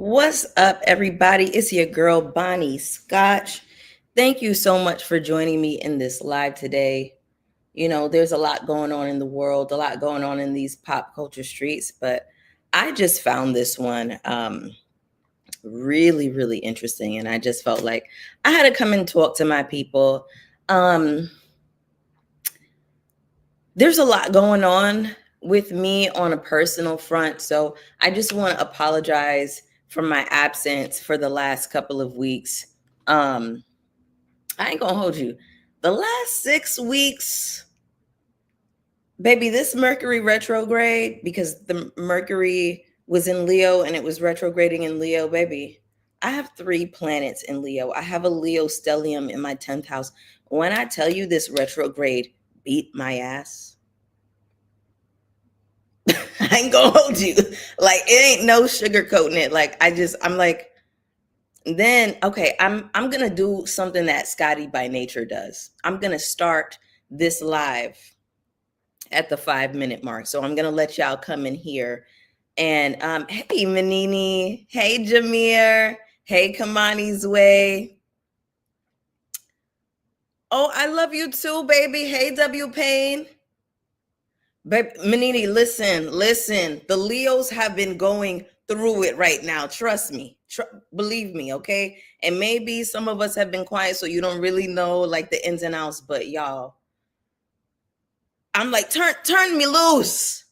What's up, everybody? It's your girl, Bonnie Scotch. Thank you so much for joining me in this live today. There's a lot going on in the world, a lot going on in these pop culture streets, but I just found this one really, really interesting. And I just felt like I had to come and talk to my people. Um, there's a lot going on with me on a personal front. So I just want to apologize for my absence for the last couple of weeks. Um, I ain't gonna hold you. The last 6 weeks, baby, this Mercury retrograde, because the Mercury was in Leo and it was retrograding in Leo, baby. I have 3 planets in Leo. I have a Leo stellium in my 10th house. When I tell you this retrograde beat my ass, I ain't gonna hold you. Like it ain't no sugarcoating it. I'm like, then okay, I'm gonna do something that Scotty by nature does. I'm gonna start this live at the 5 minute mark. So I'm gonna let y'all come in here. And hey Manini, hey Jameer, hey Kamani's way. Oh, I love you too, baby. Hey W Payne. Babe, Manini, listen. The Leos have been going through it right now. Trust me. Believe me, okay? And maybe some of us have been quiet, so you don't really know like the ins and outs. But y'all, I'm like, turn me loose.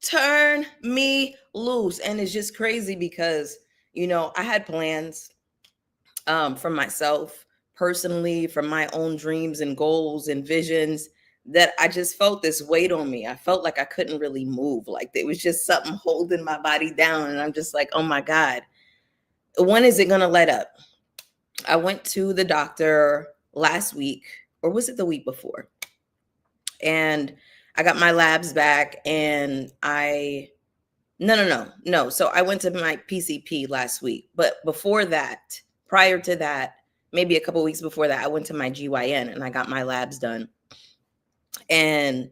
Turn me loose. And it's just crazy because, I had plans for myself personally, for my own dreams and goals and visions, that I just felt this weight on me. I felt like I couldn't really move. Like there was just something holding my body down. And I'm just like, oh my God, when is it going to let up? I went to the doctor last week, or was it the week before? And I got my labs back and no. So I went to my PCP last week. But before that, prior to that, maybe a couple weeks before that, I went to my GYN and I got my labs done. And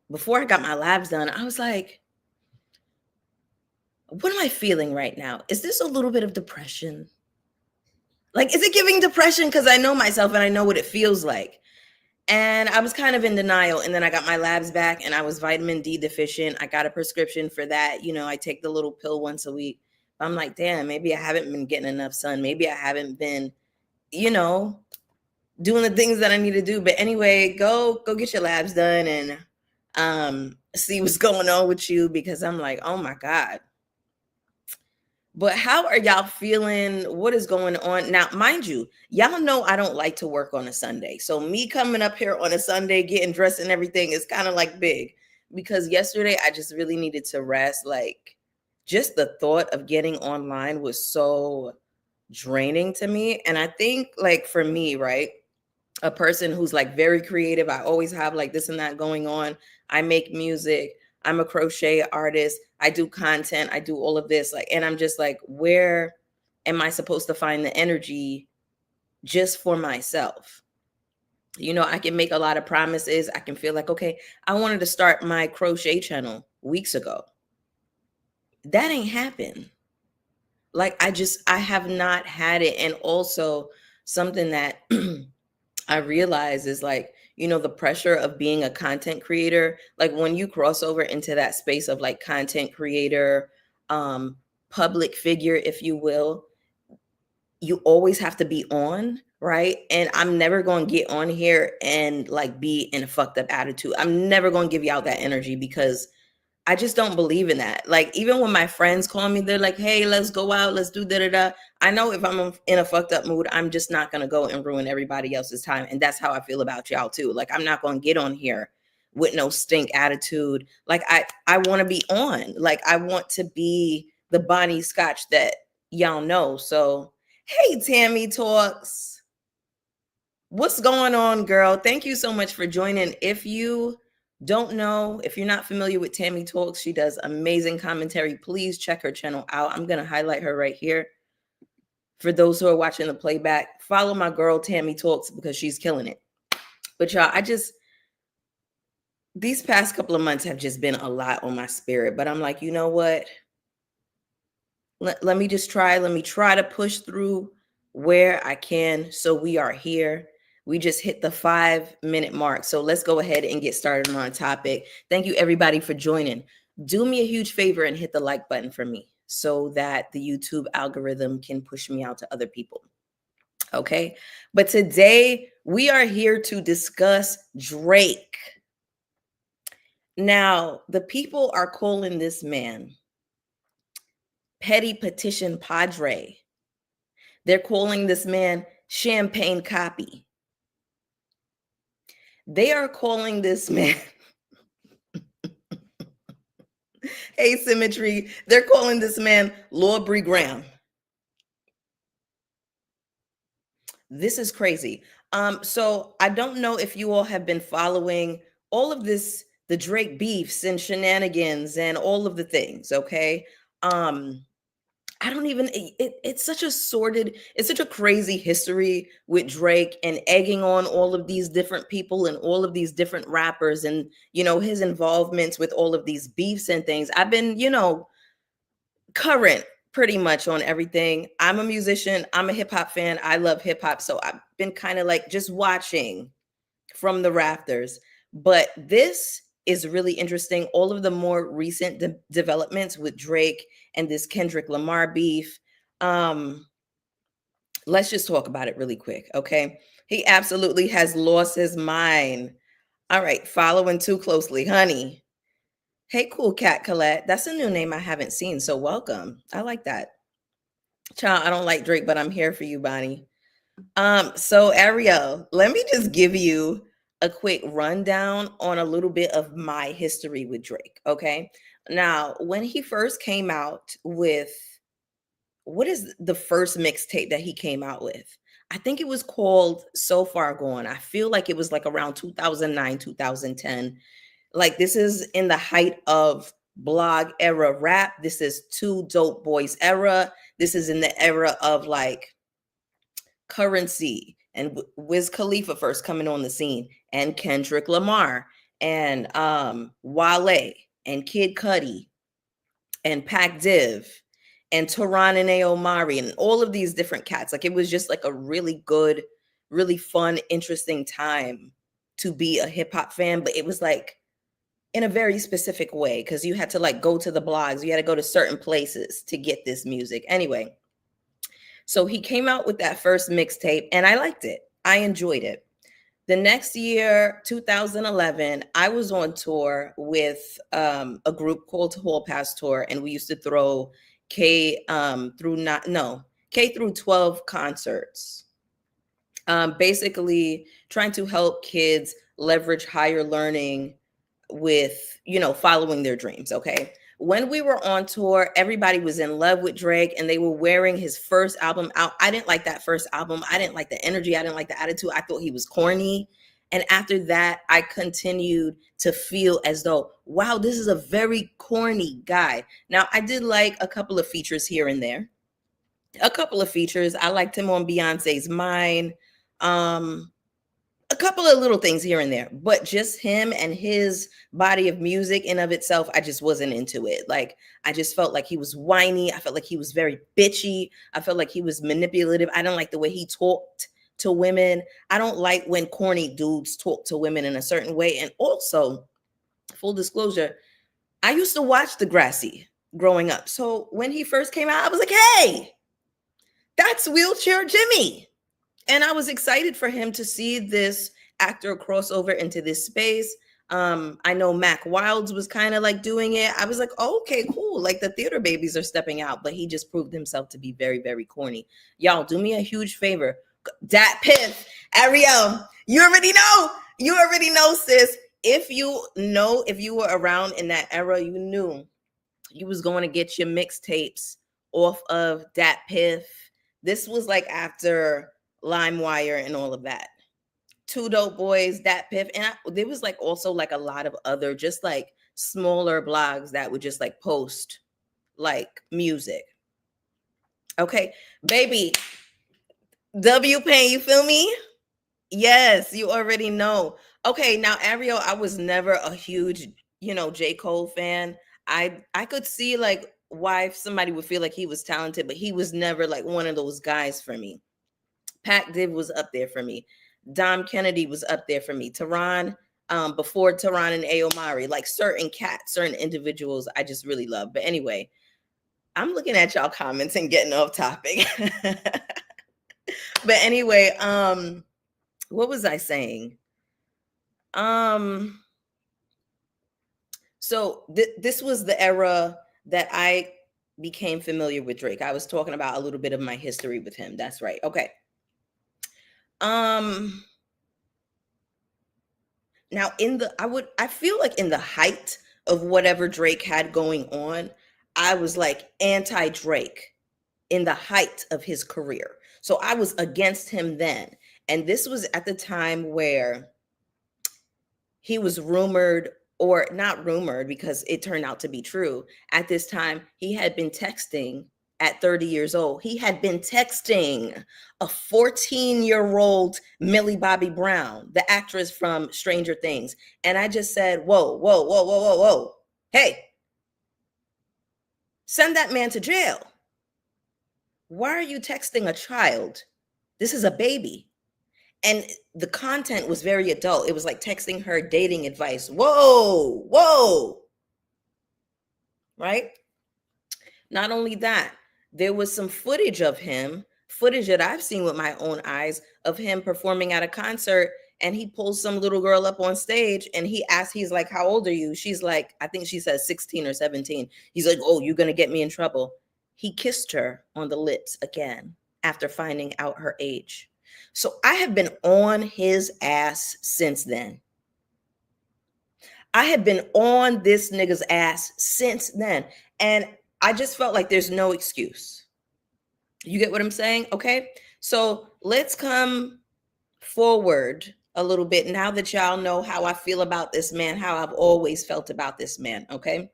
before I got my labs done, I was like, what am I feeling right now? Is this a little bit of depression? Like, is it giving depression? Because I know myself and I know what it feels like. And I was kind of in denial. And then I got my labs back and I was vitamin D deficient. I got a prescription for that. I take the little pill once a week. I'm like, damn, maybe I haven't been getting enough sun. Maybe I haven't been, doing the things that I need to do. But anyway, go get your labs done and see what's going on with you, because I'm like, oh my God. But how are y'all feeling? What is going on? Now, mind you, y'all know I don't like to work on a Sunday. So me coming up here on a Sunday, getting dressed and everything is kind of like big, because yesterday I just really needed to rest. Like just the thought of getting online was so draining to me. And I think like for me, right, a person who's like very creative. I always have like this and that going on. I make music. I'm a crochet artist. I do content. I do all of this. Like, and I'm just like, where am I supposed to find the energy just for myself? I can make a lot of promises. I can feel like, okay, I wanted to start my crochet channel weeks ago. That ain't happened. Like, I have not had it. And also something that I realize is like, the pressure of being a content creator. Like when you cross over into that space of like content creator, public figure, if you will, you always have to be on, right? And I'm never going to get on here and like be in a fucked up attitude. I'm never going to give y'all that energy, because I just don't believe in that. Like, even when my friends call me, they're like, hey, let's go out, let's do da-da-da. I know if I'm in a fucked up mood, I'm just not going to go and ruin everybody else's time. And that's how I feel about y'all too. Like, I'm not going to get on here with no stink attitude. Like, I want to be on. Like, I want to be the Bonnie Scotch that y'all know. So, hey, Tammy Talks. What's going on, girl? Thank you so much for joining. If you don't know, if you're not familiar with Tammy Talks, she does amazing commentary. Please check her channel out. I'm going to highlight her right here. For those who are watching the playback, follow my girl Tammy Talks, because she's killing it. But y'all, these past couple of months have just been a lot on my spirit. But I'm like, you know what? Let me just try. Let me try to push through where I can. So we are here. We just hit the 5-minute mark. So let's go ahead and get started on our topic. Thank you, everybody, for joining. Do me a huge favor and hit the like button for me so that the YouTube algorithm can push me out to other people. Okay. But today we are here to discuss Drake. Now, the people are calling this man Petty Petition Padre. They're calling this man Champagne Copy. They are calling this man Asymmetry. They're calling this man Laubrey Graham. This is crazy. So I don't know if you all have been following all of this, the Drake beefs and shenanigans and all of the things, okay? I don't even it's such a sordid, it's such a crazy history with Drake and egging on all of these different people and all of these different rappers and his involvements with all of these beefs and things. I've been, current pretty much on everything. I'm a musician, I'm a hip hop fan. I love hip hop, so I've been kind of like just watching from the rafters. But this is really interesting. All of the more recent developments with Drake and this Kendrick Lamar beef. Let's just talk about it really quick, okay? He absolutely has lost his mind. All right, following too closely, honey. Hey, cool cat Colette. That's a new name I haven't seen, so welcome. I like that. Child, I don't like Drake, but I'm here for you, Bonnie. So Ariel, let me just give you a quick rundown on a little bit of my history with Drake. Okay. Now, when he first came out with what is the first mixtape that he came out with? I think it was called So Far Gone. I feel like it was like around 2009, 2010. Like this is in the height of blog era rap. This is Two Dope Boys era. This is in the era of like Currency and Wiz Khalifa first coming on the scene, and Kendrick Lamar and Wale and Kid Cudi and Pac Div and Tehran and Omari and all of these different cats. Like it was just like a really good, really fun, interesting time to be a hip hop fan, but it was like in a very specific way because you had to like go to the blogs, you had to go to certain places to get this music. Anyway, so he came out with that first mixtape and I liked it. I enjoyed it. The next year, 2011, I was on tour with a group called Hall Pass Tour, and we used to throw K through 12 concerts. Basically trying to help kids leverage higher learning with, following their dreams. Okay. When we were on tour, everybody was in love with Drake and they were wearing his first album out. I didn't like that first album. I didn't like the energy. I didn't like the attitude. I thought he was corny. And after that, I continued to feel as though, wow, this is a very corny guy. Now, I did like a couple of features here and there. A couple of features. I liked him on Beyonce's Mine. A couple of little things here and there, but just him and his body of music in of itself, I just wasn't into it. Like, I just felt like he was whiny. I felt like he was very bitchy. I felt like he was manipulative. I don't like the way he talked to women. I don't like when corny dudes talk to women in a certain way. And also, full disclosure, I used to watch Degrassi growing up. So when he first came out, I was like, hey, that's Wheelchair Jimmy. And I was excited for him to see this actor crossover into this space. I know Mac Wilds was kind of like doing it. I was like, oh, okay, cool. Like the theater babies are stepping out, but he just proved himself to be very, very corny. Y'all do me a huge favor. Dat Piff, Ariel, you already know, sis. If you were around in that era, you knew you was going to get your mixtapes off of Dat Piff. This was like after LimeWire and all of that. Two Dope Boys, Dat Piff, and there was like also like a lot of other just like smaller blogs that would just like post like music. Okay, baby, W Pain, you feel me? Yes, you already know. Okay, now Ariel, I was never a huge, J. Cole fan. I could see like why somebody would feel like he was talented, but he was never like one of those guys for me. Pat Div was up there for me. Dom Kennedy was up there for me. Tehran, before Tehran and Aomari, like certain cats, certain individuals I just really love. But anyway, I'm looking at y'all comments and getting off topic. But anyway, what was I saying? So this was the era that I became familiar with Drake. I was talking about a little bit of my history with him. That's right. Okay. Now I feel like in the height of whatever Drake had going on, I was like anti-Drake in the height of his career. So I was against him then. And this was at the time where he was rumored, or not rumored because it turned out to be true. At this time, he had been texting at 30 years old. He had been texting a 14-year-old Millie Bobby Brown, the actress from Stranger Things. And I just said, whoa, whoa, whoa, whoa, whoa, whoa. Hey, send that man to jail. Why are you texting a child? This is a baby. And the content was very adult. It was like texting her dating advice. Whoa, whoa. Right? Not only that, there was some footage that I've seen with my own eyes of him performing at a concert, and he pulls some little girl up on stage and he's like, how old are you? She's like, I think she says 16 or 17. He's like, oh, you're going to get me in trouble. He kissed her on the lips again after finding out her age. So I have been on his ass since then. I have been on this nigga's ass since then. And I just felt like there's no excuse. You get what I'm saying? Okay. So let's come forward a little bit now that y'all know how I feel about this man, how I've always felt about this man. Okay.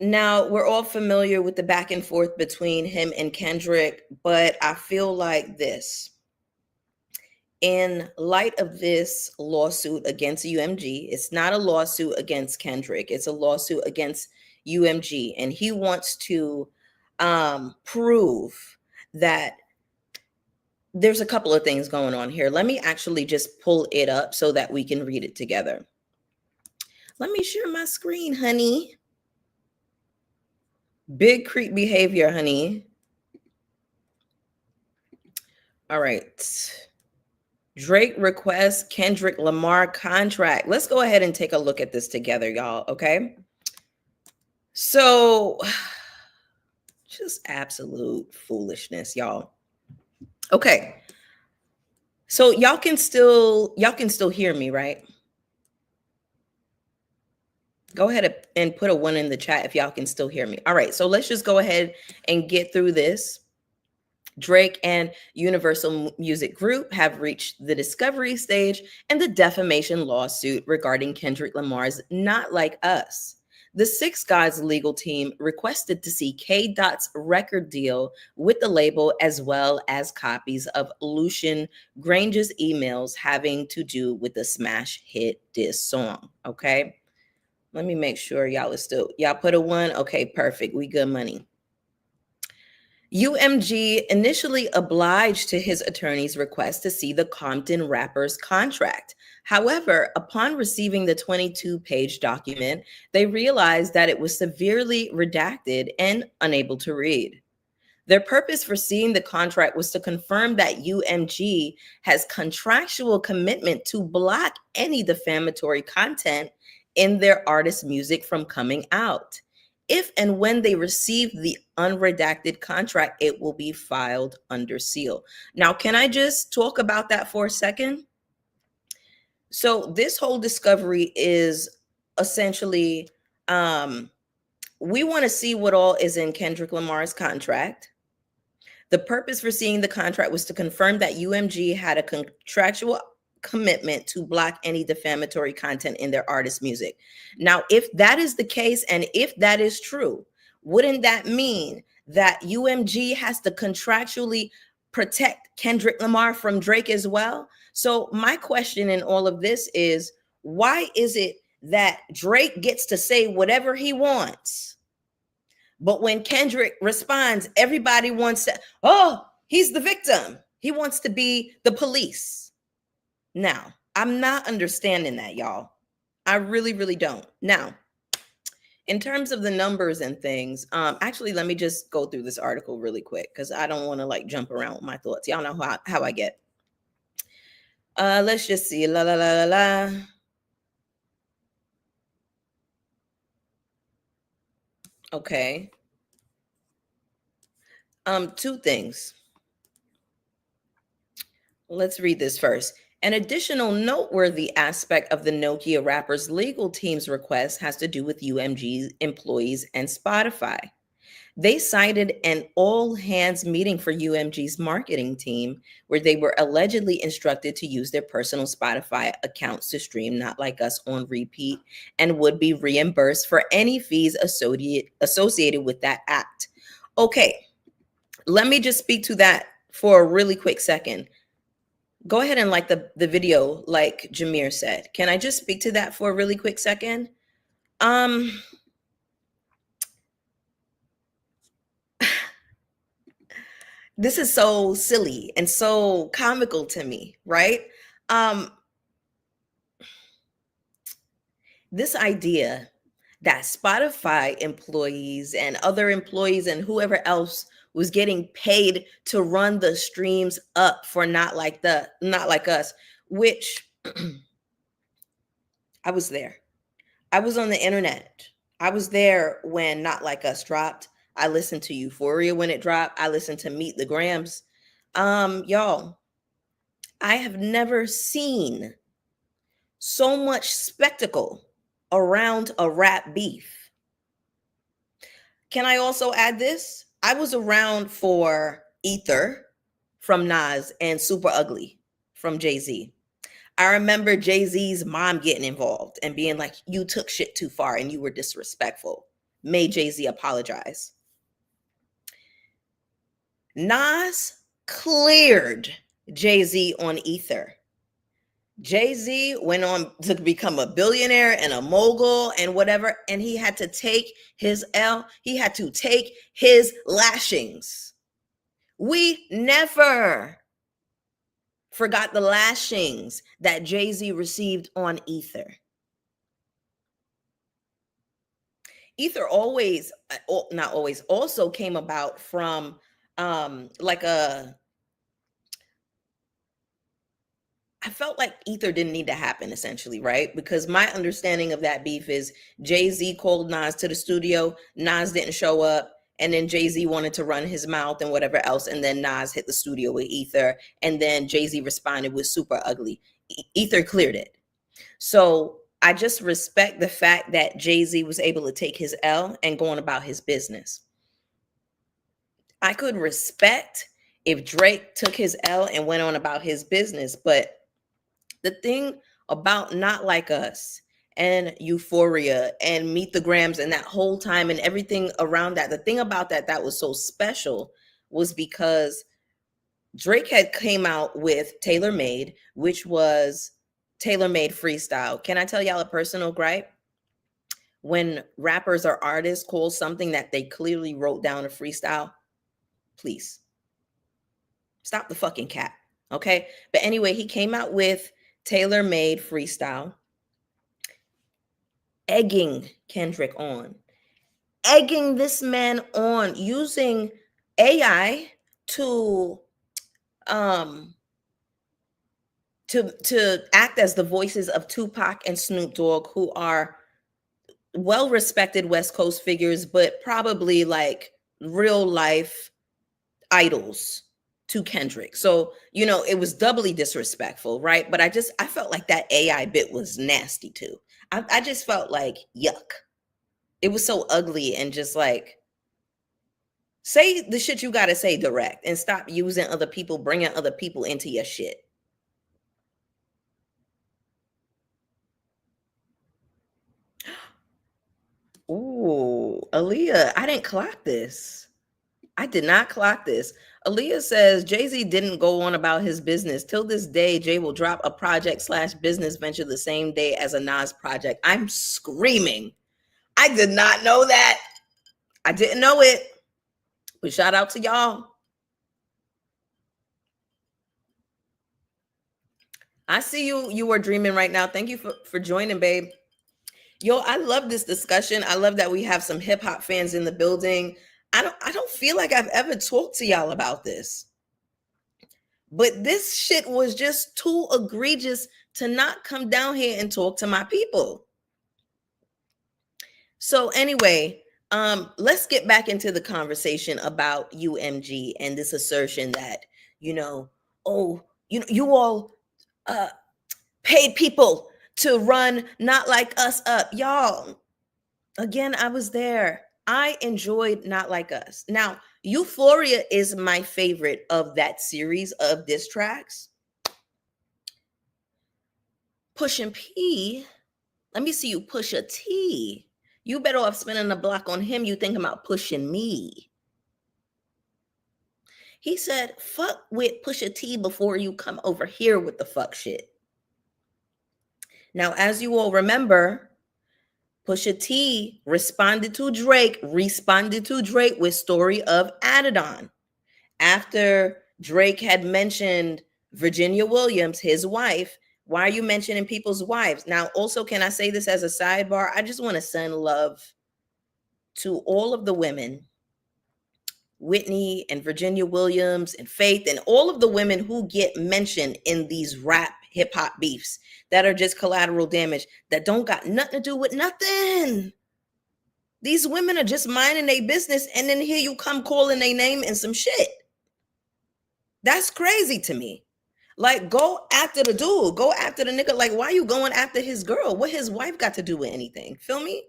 Now, we're all familiar with the back and forth between him and Kendrick, but I feel like this. In light of this lawsuit against UMG, it's not a lawsuit against Kendrick, it's a lawsuit against UMG, and he wants to prove that there's a couple of things going on here. Let me actually just pull it up so that we can read it together. Let me share my screen, honey. Big creep behavior, honey. All right. Drake requests Kendrick Lamar contract. Let's go ahead and take a look at this together, y'all. Okay. So just absolute foolishness, y'all. Okay. So y'all can still hear me, right? Go ahead and put a 1 in the chat if y'all can still hear me. All right, so let's just go ahead and get through this. Drake and Universal Music Group have reached the discovery stage in the defamation lawsuit regarding Kendrick Lamar's Not Like Us. The Six Gods legal team requested to see K. Dot's record deal with the label, as well as copies of Lucian Grange's emails having to do with the smash hit diss song. Okay. Let me make sure y'all put a 1. Okay, perfect. We good money. UMG initially obliged to his attorney's request to see the Compton rapper's contract. However, upon receiving the 22-page document, they realized that it was severely redacted and unable to read. Their purpose for seeing the contract was to confirm that UMG has contractual commitment to block any defamatory content in their artist's music from coming out. If and when they receive the unredacted contract, it will be filed under seal. Now, can I just talk about that for a second? So this whole discovery is essentially, we want to see what all is in Kendrick Lamar's contract. The purpose for seeing the contract was to confirm that UMG had a contractual commitment to block any defamatory content in their artist music. Now, if that is the case, and if that is true, wouldn't that mean that UMG has to contractually protect Kendrick Lamar from Drake as well? So my question in all of this is, why is it that Drake gets to say whatever he wants, But when Kendrick responds, everybody wants to, oh, he's the victim. He wants to be the police. Now, I'm not understanding that, y'all. I really, really don't. Now, in terms of the numbers and things, actually, let me just go through this article really quick because I don't want to like jump around with my thoughts. Y'all know how I get. Let's just see. La la la la la. Okay. Two things. Let's read this first. An additional noteworthy aspect of the Nokia rapper's legal team's request has to do with UMG employees and Spotify. They cited an all hands meeting for UMG's marketing team where they were allegedly instructed to use their personal Spotify accounts to stream Not Like Us on repeat and would be reimbursed for any fees associated with that act. Okay, let me just speak to that for a really quick second. Go ahead and like the video, like Jameer said. Can I just speak to that for a really quick second? This is so silly and so comical to me, right? This idea that Spotify employees and other employees and whoever else was getting paid to run the streams up for Not Like Us, which I was there. I was on the internet. I was there when Not Like Us dropped. I listened to Euphoria when it dropped. I listened to Meet the Grams. Y'all, I have never seen so much spectacle around a rap beef. Can I also add this? I was around for Ether from Nas and Super Ugly from Jay-Z. I remember Jay-Z's mom getting involved and being like, you took shit too far and you were disrespectful. Made Jay-Z apologize. Nas cleared Jay-Z on Ether. Jay-Z went on to become a billionaire and a mogul and whatever, and he had to take his L. He had to take his lashings. We never forgot the lashings that Jay-Z received on Ether. Ether always, not always, also came about from I felt like Ether didn't need to happen, essentially, right? Because my understanding of that beef is Jay-Z called Nas to the studio, Nas didn't show up, and then Jay-Z wanted to run his mouth and whatever else, and then Nas hit the studio with Ether, and then Jay-Z responded with Super Ugly. Ether cleared it. So I just respect the fact that Jay-Z was able to take his L and go on about his business. I could respect if Drake took his L and went on about his business, but the thing about Not Like Us and Euphoria and Meet the Grams and that whole time and everything around that, the thing about that was so special was because Drake had came out with Tailor Made, which was Tailor Made Freestyle. Can I tell y'all a personal gripe? When rappers or artists call something that they clearly wrote down a freestyle, please stop the fucking cap. Okay. But anyway, he came out with Tailor Made Freestyle, egging Kendrick on, egging this man on, using AI to act as the voices of Tupac and Snoop Dogg, who are well-respected West Coast figures, but probably like real life idols to Kendrick. So, you know, it was doubly disrespectful, right? But I felt like that AI bit was nasty too. I just felt like, yuck. It was so ugly and just like, say the shit you got to say direct and stop using other people, bringing other people into your shit. Ooh, Aaliyah, I didn't clock this. I did not clock this. Aaliyah says Jay-Z didn't go on about his business. Till this day, Jay will drop a project/business venture the same day as a Nas project. I'm screaming. I did not know that. I didn't know it, but shout out to y'all. I see you. You are dreaming right now. Thank you for joining, babe. Yo, I love this discussion. I love that we have some hip hop fans in the building. I don't feel like I've ever talked to y'all about this. But this shit was just too egregious to not come down here and talk to my people. So anyway, let's get back into the conversation about UMG and this assertion that, oh, you all paid people to run Not Like Us up. Y'all, again, I was there. I enjoyed Not Like Us. Now, Euphoria is my favorite of that series of diss tracks. Pushin' P, let me see you Pusha T. You better off spending a block on him. You thinking about pushing me. He said, fuck with Pusha T before you come over here with the fuck shit. Now, as you all remember, Pusha T responded to Drake with Story of Adidon. After Drake had mentioned Virginia Williams, his wife. Why are you mentioning people's wives? Now, also, can I say this as a sidebar? I just want to send love to all of the women, Whitney and Virginia Williams and Faith, and all of the women who get mentioned in these rap hip hop beefs that are just collateral damage, that don't got nothing to do with nothing. These women are just minding their business, and then here you come calling their name and some shit. That's crazy to me. Like, go after the dude, go after the nigga. Like, why are you going after his girl? What his wife got to do with anything? Feel me?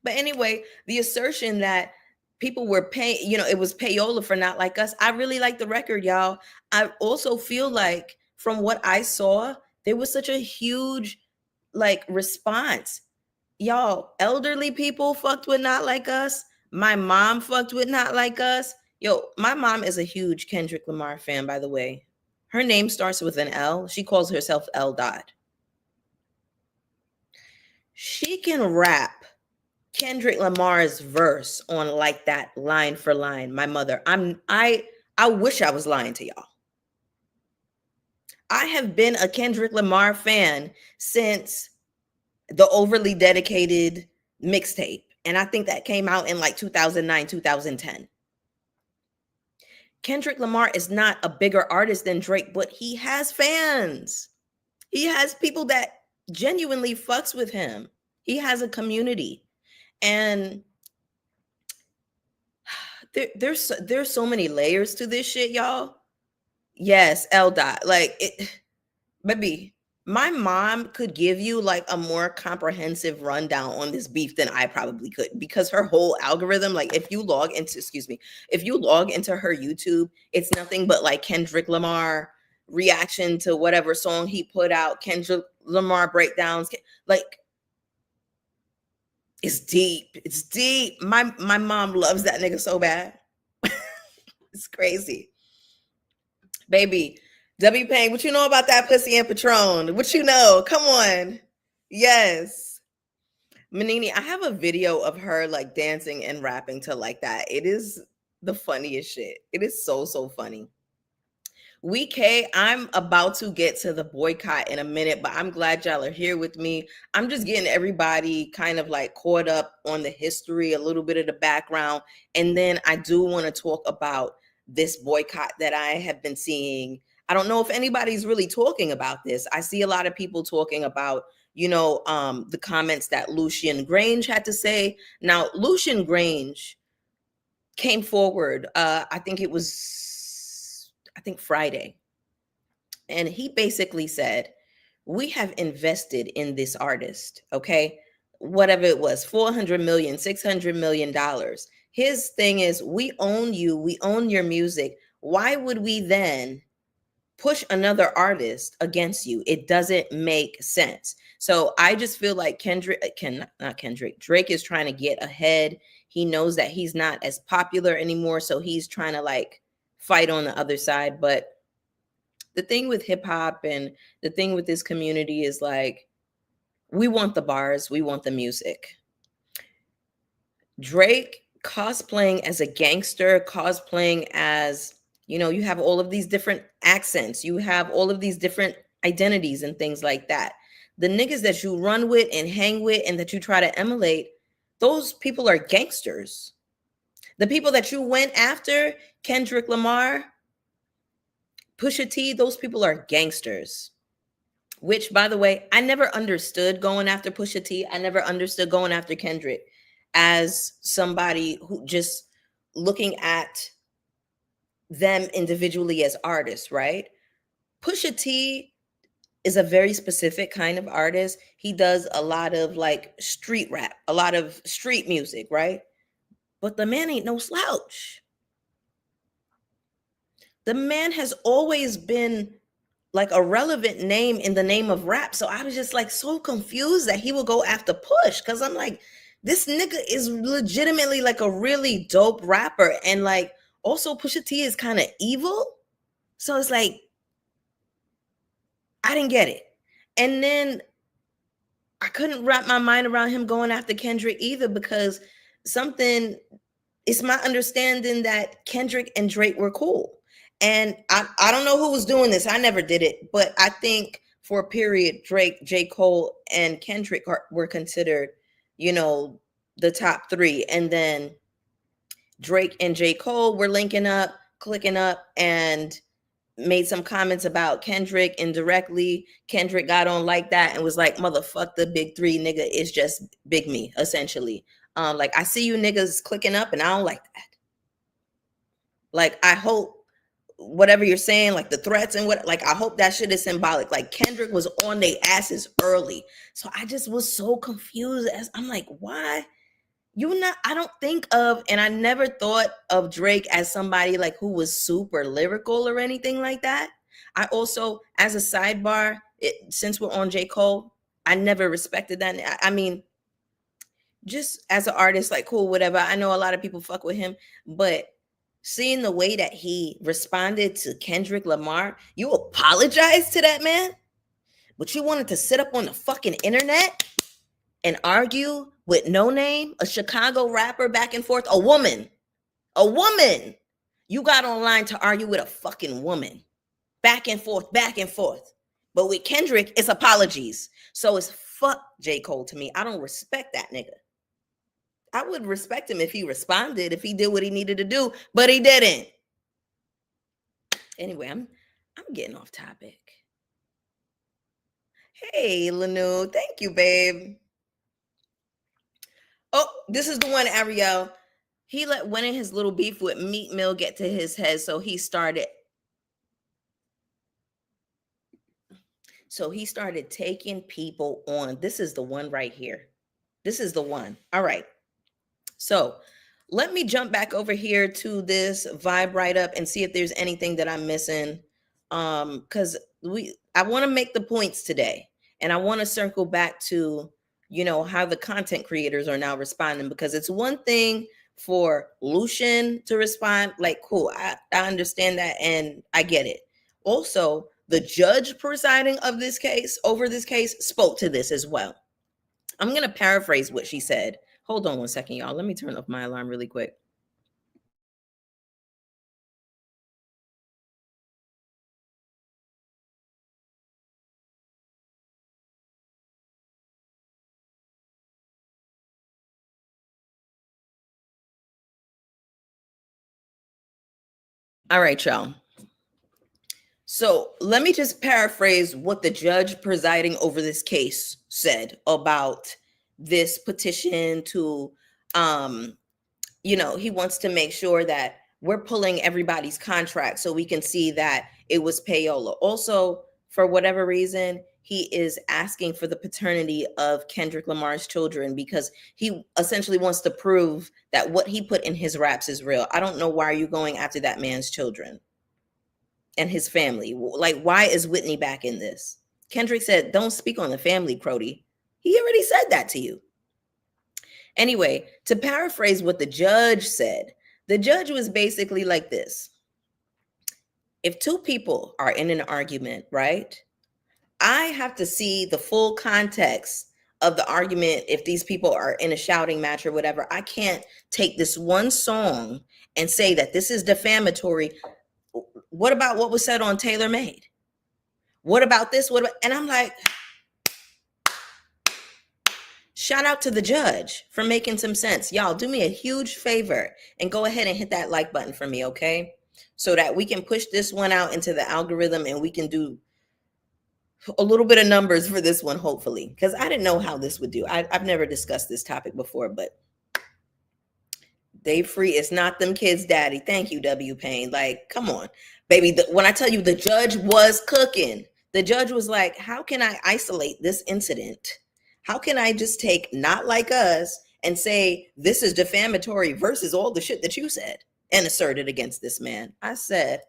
But anyway, the assertion that people were paying, it was payola for Not Like Us. I really like the record, y'all. I also feel like from what I saw, there was such a huge response. Y'all, elderly people fucked with Not Like Us. My mom fucked with Not Like Us. Yo, my mom is a huge Kendrick Lamar fan, by the way. Her name starts with an L. She calls herself L. Dot. She can rap Kendrick Lamar's verse on like that line for line. My mother, I wish I was lying to y'all. I have been a Kendrick Lamar fan since the Overly Dedicated mixtape. And I think that came out in 2009, 2010. Kendrick Lamar is not a bigger artist than Drake, but he has fans. He has people that genuinely fucks with him. He has a community. And there's so many layers to this shit, y'all. Yes, L. Dot. Baby, my mom could give you a more comprehensive rundown on this beef than I probably could, because her whole algorithm, if you log into her YouTube, it's nothing but Kendrick Lamar reaction to whatever song he put out, Kendrick Lamar breakdowns, it's deep. It's deep. My mom loves that nigga so bad. It's crazy. Baby, W Payne, what you know about that pussy and Patron? What you know? Come on. Yes. Manini, I have a video of her dancing and rapping to that. It is the funniest shit. It is so, so funny. K, I'm about to get to the boycott in a minute, but I'm glad y'all are here with me. I'm just getting everybody kind of caught up on the history, a little bit of the background. And then I do want to talk about this boycott that I have been seeing. I don't know if anybody's really talking about this. I see a lot of people talking about, the comments that Lucian Grange had to say. Now, Lucian Grange came forward, I think Friday. And he basically said, we have invested in this artist, okay? Whatever it was, $400 million, $600 million. His thing is, we own you, we own your music. Why would we then push another artist against you? It doesn't make sense. So I just feel like Drake is trying to get ahead. He knows that he's not as popular anymore, so he's trying to fight on the other side. But the thing with hip hop and the thing with this community is we want the bars, we want the music. Drake cosplaying as a gangster, cosplaying as, you have all of these different accents, you have all of these different identities and things like that. The niggas that you run with and hang with and that you try to emulate, those people are gangsters. The people that you went after, Kendrick Lamar, Pusha T, those people are gangsters. Which, by the way, I never understood going after Pusha T. I never understood going after Kendrick as somebody who just looking at them individually as artists, right? Pusha T is a very specific kind of artist. He does a lot of like street rap, a lot of street music, right? But the man ain't no slouch. The man has always been like a relevant name in the name of rap. So I was just like so confused that he would go after Push, because I'm like, this nigga is legitimately like a really dope rapper. And like also Pusha T is kind of evil. So it's like, I didn't get it. And then I couldn't wrap my mind around him going after Kendrick either, because it's my understanding that Kendrick and Drake were cool. And I don't know who was doing this. I never did it. But I think for a period, Drake, J. Cole, and Kendrick were considered, the top three. And then Drake and J. Cole were linking up, clicking up, and made some comments about Kendrick indirectly. Kendrick got on like that and was like, motherfuck the big three, nigga, it's just big me, essentially. Like, I see you niggas clicking up and I don't like that. Like, I hope whatever you're saying, like the threats and what, like, I hope that shit is symbolic. Like, Kendrick was on their asses early. So I just was so confused as I'm like, why? I don't think of, and I never thought of Drake as somebody like who was super lyrical or anything like that. I also, as a sidebar, since we're on J. Cole, I never respected that. I mean, just as an artist, like, cool, whatever. I know a lot of people fuck with him, but seeing the way that he responded to Kendrick Lamar, you apologized to that man, but you wanted to sit up on the fucking internet and argue with No Name, a Chicago rapper, back and forth, a woman. You got online to argue with a fucking woman, back and forth, back and forth. But with Kendrick, it's apologies. So it's fuck J. Cole to me. I don't respect that nigga. I would respect him if he responded, if he did what he needed to do, but he didn't. Anyway, I'm getting off topic. Hey, Lanu, thank you, babe. Oh, this is the one, Ariel. He let winning his little beef with Meat Mill get to his head, so he started taking people on. This is the one right here. This is the one. All right. So let me jump back over here to this vibe write up and see if there's anything that I'm missing. Because I want to make the points today, and I want to circle back to how the content creators are now responding, because it's one thing for Lucian to respond like, cool, I understand that and I get it. Also, the judge presiding over this case spoke to this as well. I'm going to paraphrase what she said. Hold on one second, y'all. Let me turn off my alarm really quick. All right, y'all. So let me just paraphrase what the judge presiding over this case said about this petition to, he wants to make sure that we're pulling everybody's contract so we can see that it was payola. Also, for whatever reason, he is asking for the paternity of Kendrick Lamar's children because he essentially wants to prove that what he put in his raps is real. I don't know why you're going after that man's children and his family. Like, why is Whitney back in this? Kendrick said, don't speak on the family, Crody. He already said that to you. Anyway, to paraphrase what the judge said, the judge was basically like this. If two people are in an argument, right, I have to see the full context of the argument, if these people are in a shouting match or whatever, I can't take this one song and say that this is defamatory. What about what was said on Taylor Made? What about this? What about, and I'm like, shout out to the judge for making some sense. Y'all do me a huge favor and go ahead and hit that like button for me, okay? So that we can push this one out into the algorithm and we can do a little bit of numbers for this one, hopefully, because I didn't know how this would do. I've never discussed this topic before, but they free. It's not them kids, daddy. Thank you, W. Payne. Like, come on, baby. When I tell you the judge was cooking, the judge was like, how can I isolate this incident? How can I just take Not Like Us and say this is defamatory versus all the shit that you said and asserted against this man? I said,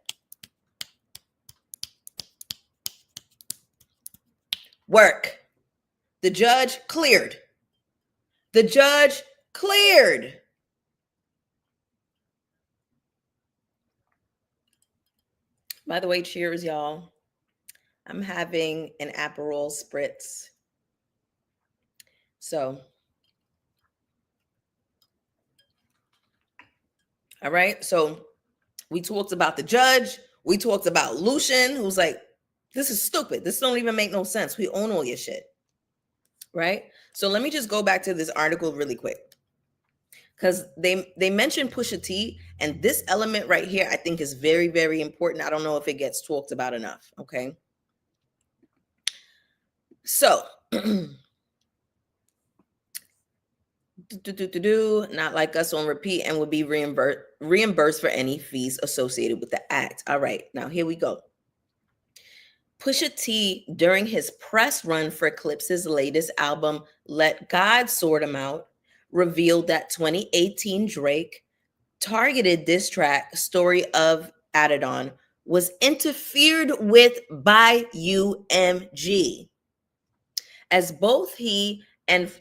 work. The judge cleared. The judge cleared. By the way, cheers, y'all. I'm having an Aperol spritz. So, all right. So we talked about the judge. We talked about Lucian, who's like, this is stupid. This don't even make no sense. We own all your shit. Right? So let me just go back to this article really quick. Because they mentioned Pusha T, and this element right here, I think is very, very important. I don't know if it gets talked about enough. Okay. So Not Like Us on repeat and would be reimbursed for any fees associated with the act. All right, now here we go. Pusha T, during his press run for Clips's latest album, Let God Sort 'Em Out, revealed that 2018 Drake targeted diss track Story of Adidon was interfered with by UMG, as both he and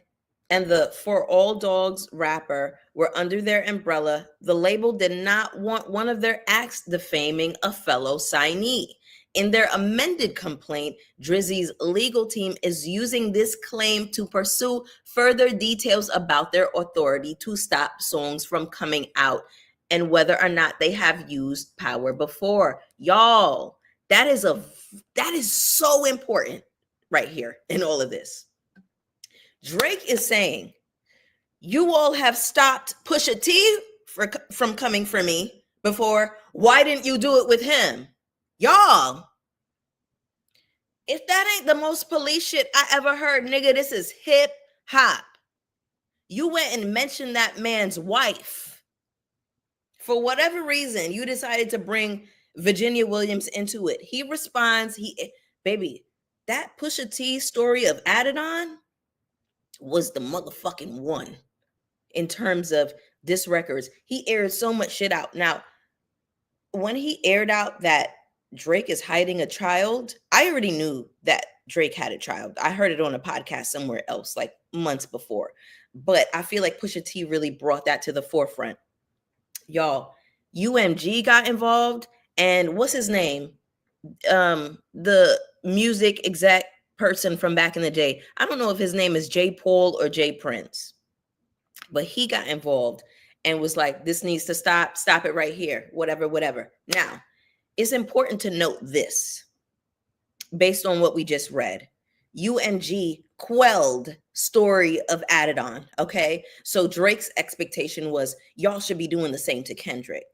the For All Dogs rapper were under their umbrella. The label did not want one of their acts defaming a fellow signee. In their amended complaint, Drizzy's legal team is using this claim to pursue further details about their authority to stop songs from coming out and whether or not they have used power before. Y'all, that is so important right here in all of this. Drake is saying, you all have stopped Pusha T from coming for me before. Why didn't you do it with him? Y'all, if that ain't the most police shit I ever heard, nigga, this is hip hop. You went and mentioned that man's wife. For whatever reason, you decided to bring Virginia Williams into it. He responds, baby, that Pusha T Story of Adidon was the motherfucking one in terms of diss records. He aired so much shit out. Now, when he aired out that Drake is hiding a child, I already knew that Drake had a child. I heard it on a podcast somewhere else, like months before. But I feel like Pusha T really brought that to the forefront. Y'all, UMG got involved, and what's his name? The music exec person from back in the day. I don't know if his name is J. Paul or J. Prince, but he got involved and was like, this needs to stop it right here, whatever. Now, it's important to note this, based on what we just read. UMG quelled Story of Adidon, okay? So Drake's expectation was, y'all should be doing the same to Kendrick.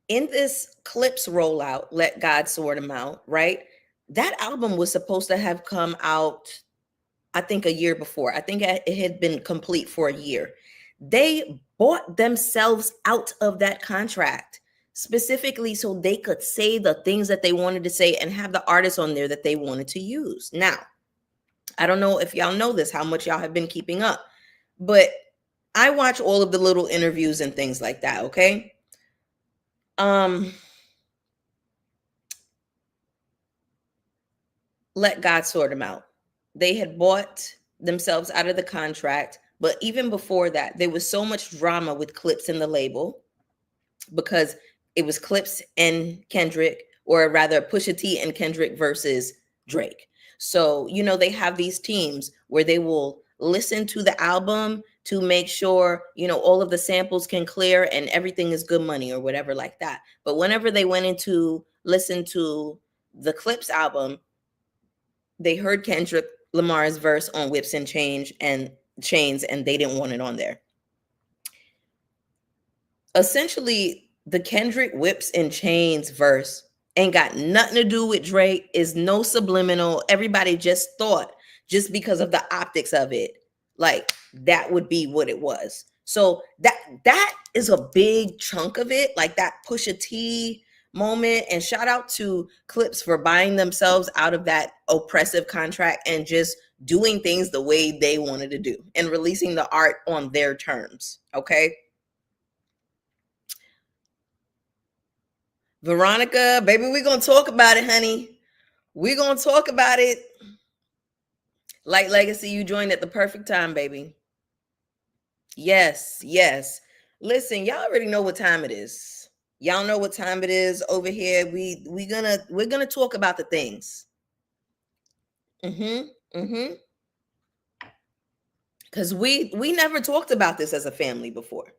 In this Clips rollout, Let God Sort 'Em Out, right? That album was supposed to have come out, I think, a year before. I think it had been complete for a year. They bought themselves out of that contract specifically so they could say the things that they wanted to say and have the artists on there that they wanted to use. Now, I don't know if y'all know this, how much y'all have been keeping up, but I watch all of the little interviews and things like that, okay? Let God Sort 'Em Out. They had bought themselves out of the contract, but even before that, there was so much drama with Clips in the label because it was Clips and Kendrick, or rather Pusha T and Kendrick versus Drake. So, they have these teams where they will listen to the album to make sure, all of the samples can clear and everything is good money or whatever like that. But whenever they went into listen to the Clips album, they heard Kendrick Lamar's verse on Whips and Chains, and they didn't want it on there. Essentially, the Kendrick Whips and Chains verse ain't got nothing to do with Drake, is no subliminal. Everybody just thought, just because of the optics of it, like that would be what it was. So that is a big chunk of it, like that Pusha T moment. And shout out to Clips for buying themselves out of that oppressive contract and just doing things the way they wanted to do and releasing the art on their terms. Okay. Veronica, baby, we're going to talk about it, honey. We're going to talk about it. Light Legacy, you joined at the perfect time, baby. Yes, yes. Listen, y'all already know what time it is. Y'all know what time it is over here. We're gonna talk about the things. Because we never talked about this as a family before.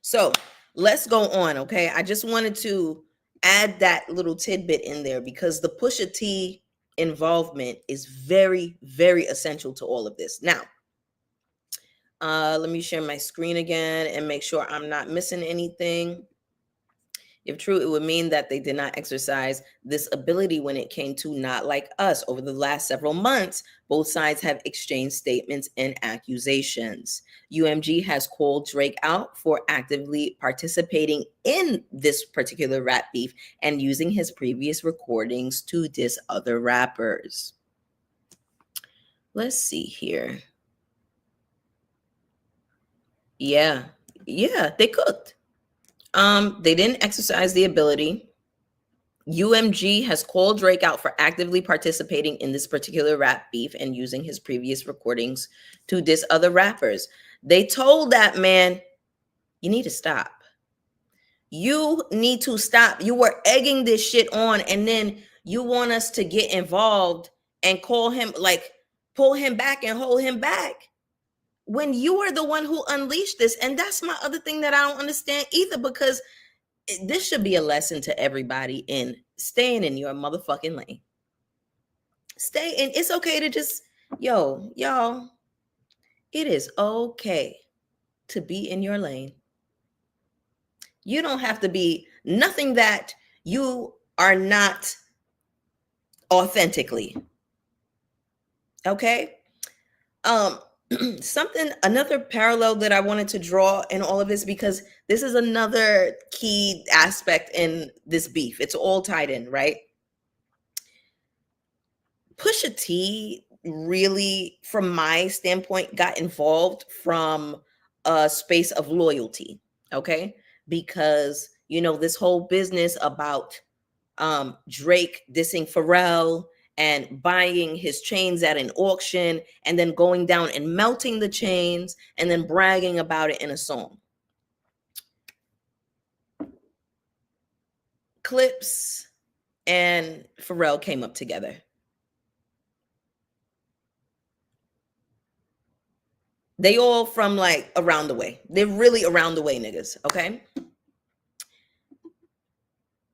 So let's go on, okay? I just wanted to add that little tidbit in there because the Pusha T involvement is very, very essential to all of this. Now, let me share my screen again and make sure I'm not missing anything. If true, it would mean that they did not exercise this ability when it came to Not Like Us. Over the last several months, both sides have exchanged statements and accusations. UMG has called Drake out for actively participating in this particular rap beef and using his previous recordings to diss other rappers. Let's see here. Yeah, they cooked. They didn't exercise the ability. UMG has called Drake out for actively participating in this particular rap beef and using his previous recordings to diss other rappers. They told that man, you need to stop. You need to stop. You were egging this shit on, and then you want us to get involved and call him, like, pull him back and hold him back when you are the one who unleashed this. And that's my other thing that I don't understand either, because this should be a lesson to everybody in staying in your motherfucking lane. Stay in. It's okay to just, y'all, it is okay to be in your lane. You don't have to be nothing that you are not authentically. Okay? Another parallel that I wanted to draw in all of this, because this is another key aspect in this beef. It's all tied in, right? Pusha T really, from my standpoint, got involved from a space of loyalty, okay? Because, this whole business about Drake dissing Pharrell and buying his chains at an auction and then going down and melting the chains and then bragging about it in a song. Clips and Pharrell came up together. They all from like around the way. They're really around the way niggas, okay?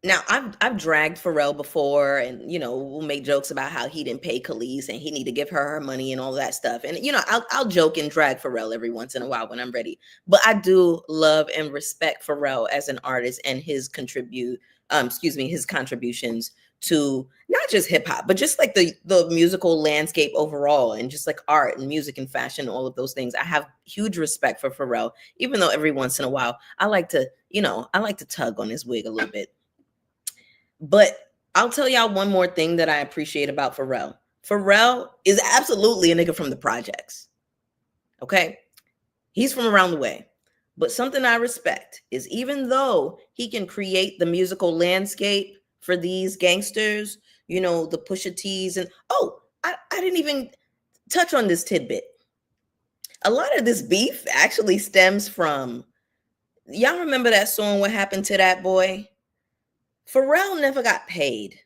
Now, I've dragged Pharrell before, and we'll make jokes about how he didn't pay Khalees and he need to give her money and all that stuff. And I'll joke and drag Pharrell every once in a while when I'm ready. But I do love and respect Pharrell as an artist and his his contributions to not just hip hop, but just like the musical landscape overall, and just like art and music and fashion, all of those things. I have huge respect for Pharrell, even though every once in a while I like to tug on his wig a little bit. But I'll tell y'all one more thing that I appreciate about Pharrell. Pharrell is absolutely a nigga from the projects. Okay? He's from around the way. But something I respect is, even though he can create the musical landscape for these gangsters, the Pusha T's, and I didn't even touch on this tidbit. A lot of this beef actually stems from, y'all remember that song, What Happened to That Boy? Pharrell never got paid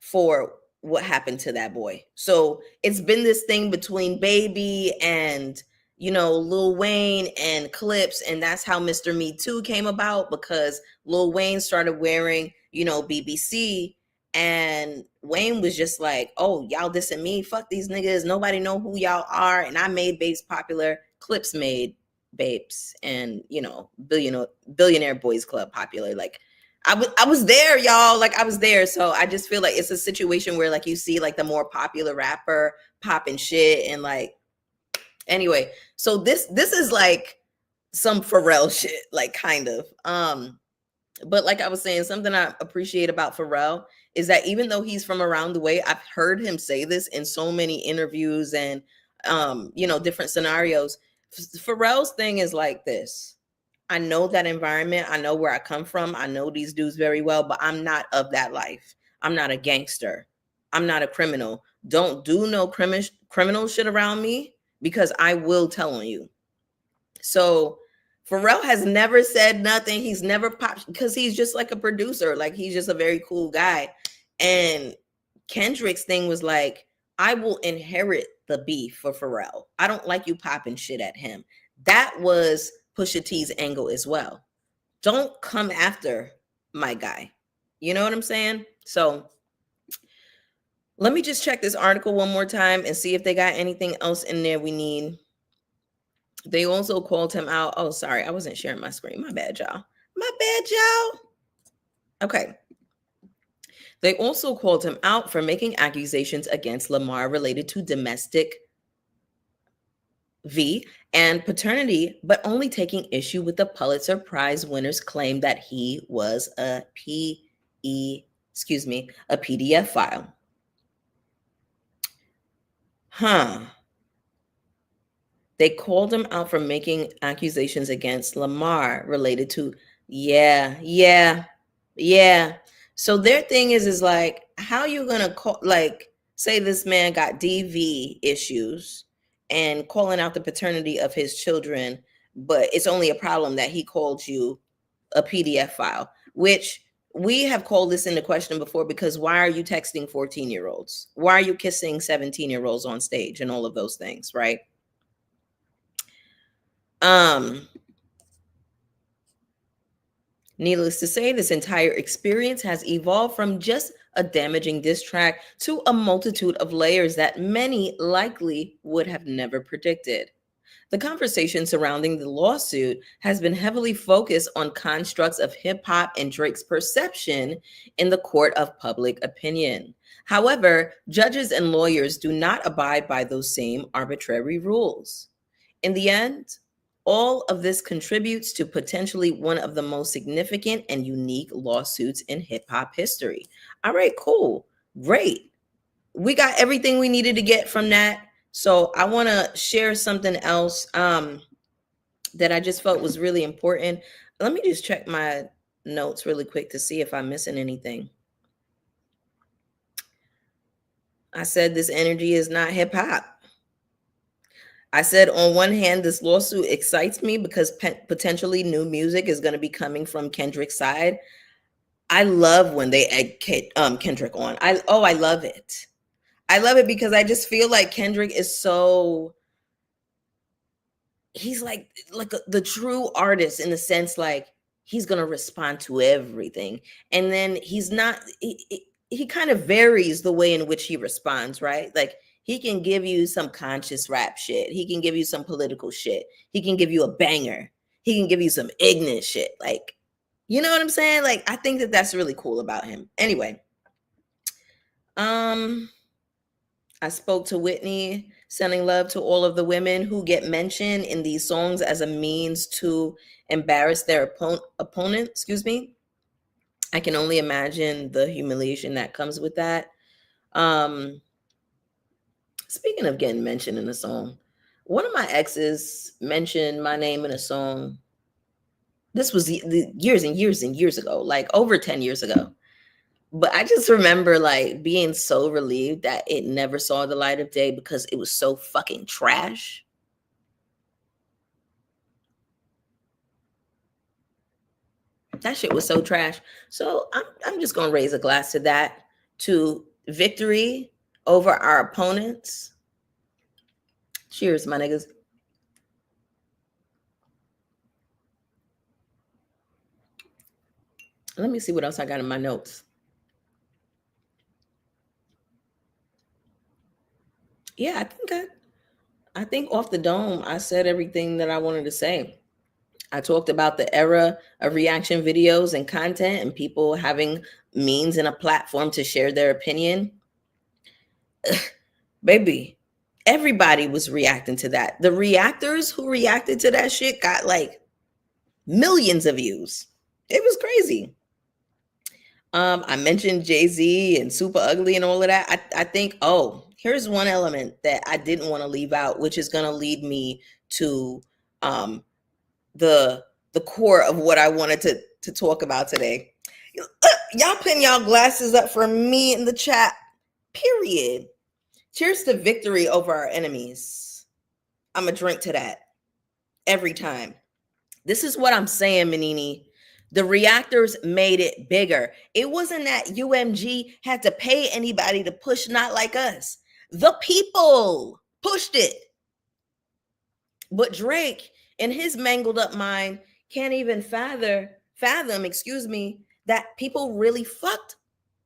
for what happened to that boy. So it's been this thing between Baby and, Lil Wayne and Clips, and that's how Mr. Me Too came about, because Lil Wayne started wearing, BBC, and Wayne was just like, "Oh, y'all dissing me? Fuck these niggas. Nobody know who y'all are." And I made Babes popular. Clips made Babes and, Billionaire Boys Club popular. Like, I was there, y'all. Like, I was there. So I just feel like it's a situation where, like, you see like the more popular rapper popping shit, and like, anyway. So this is like some Pharrell shit, like, kind of. But like I was saying, something I appreciate about Pharrell is that even though he's from around the way, I've heard him say this in so many interviews and different scenarios. Pharrell's thing is like this: I know that environment. I know where I come from. I know these dudes very well, but I'm not of that life. I'm not a gangster. I'm not a criminal. Don't do no criminal shit around me, because I will tell on you. So Pharrell has never said nothing. He's never popped, because he's just like a producer. Like, he's just a very cool guy. And Kendrick's thing was like, I will inherit the beef for Pharrell. I don't like you popping shit at him. That was Pusha T's angle as well. Don't come after my guy. You know what I'm saying? So let me just check this article one more time and see if they got anything else in there we need. They also called him out. Oh, sorry, I wasn't sharing my screen. My bad, y'all. My bad, y'all. Okay. They also called him out for making accusations against Lamar related to domestic and paternity, but only taking issue with the Pulitzer Prize winner's claim that he was a PDF file. They called him out for making accusations against Lamar related to, yeah. So their thing is like, how you gonna call, like, say this man got DV issues and calling out the paternity of his children, but it's only a problem that he called you a PDF file, which we have called this into question before, because why are you texting 14-year-olds? Why are you kissing 17-year-olds on stage and all of those things, right? Needless to say, this entire experience has evolved from just a damaging diss track to a multitude of layers that many likely would have never predicted. The conversation surrounding the lawsuit has been heavily focused on constructs of hip hop and Drake's perception in the court of public opinion. However, judges and lawyers do not abide by those same arbitrary rules. In the end, all of this contributes to potentially one of the most significant and unique lawsuits in hip hop history. All right, cool. Great. We got everything we needed to get from that. So I want to share something else that I just felt was really important. Let me just check my notes really quick to see if I'm missing anything. I said this energy is not hip hop. I said, on one hand, this lawsuit excites me because potentially new music is going to be coming from Kendrick's side. I love when they egg Kendrick on. I love it. I love it because I just feel like Kendrick is so, he's like the true artist, in the sense like he's going to respond to everything. And then he's not, he kind of varies the way in which he responds, right? Like, he can give you some conscious rap shit. He can give you some political shit. He can give you a banger. He can give you some ignorant shit. Like, you know what I'm saying? Like, I think that that's really cool about him. Anyway, I spoke to Whitney, sending love to all of the women who get mentioned in these songs as a means to embarrass their opponent. Excuse me. I can only imagine the humiliation that comes with that. Speaking of getting mentioned in a song, one of my exes mentioned my name in a song. This was the years and years and years ago, like over 10 years ago. But I just remember like being so relieved that it never saw the light of day because it was so fucking trash. That shit was so trash. So I'm just gonna raise a glass to that, to victory over our opponents. Cheers, my niggas. Let me see what else I got in my notes. Yeah, I think off the dome, I said everything that I wanted to say. I talked about the era of reaction videos and content and people having means and a platform to share their opinion. Baby, everybody was reacting to that. The reactors who reacted to that shit got like millions of views. It was crazy. I mentioned Jay-Z and Super Ugly and all of that. I think, oh, here's one element that I didn't want to leave out, which is going to lead me to um, the core of what I wanted to talk about today. Y'all putting y'all glasses up for me in the chat. Period. Cheers to victory over our enemies. I'm a drink to that every time. This is what I'm saying, Manini. The reactors made it bigger. It wasn't that UMG had to pay anybody to push Not Like Us. The people pushed it. But Drake, in his mangled up mind, can't even fathom, that people really fucked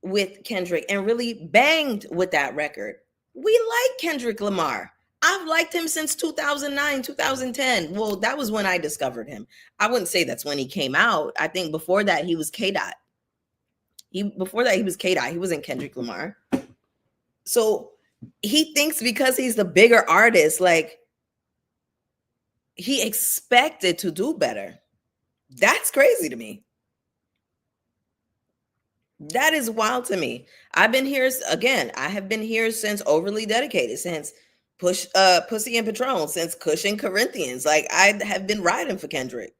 with Kendrick and really banged with that record. We like Kendrick Lamar. I've liked him since 2009, 2010. Well, that was when I discovered him. I wouldn't say that's when he came out. I think before that he was K Dot. Before that he was K Dot. He wasn't Kendrick Lamar. So he thinks because he's the bigger artist, like he expected to do better. That's crazy to me. That is wild to me. I've been here again. I have been here since Overly Dedicated, since Pussy and Patron, since Kush and Corinthians. Like I have been riding for Kendrick.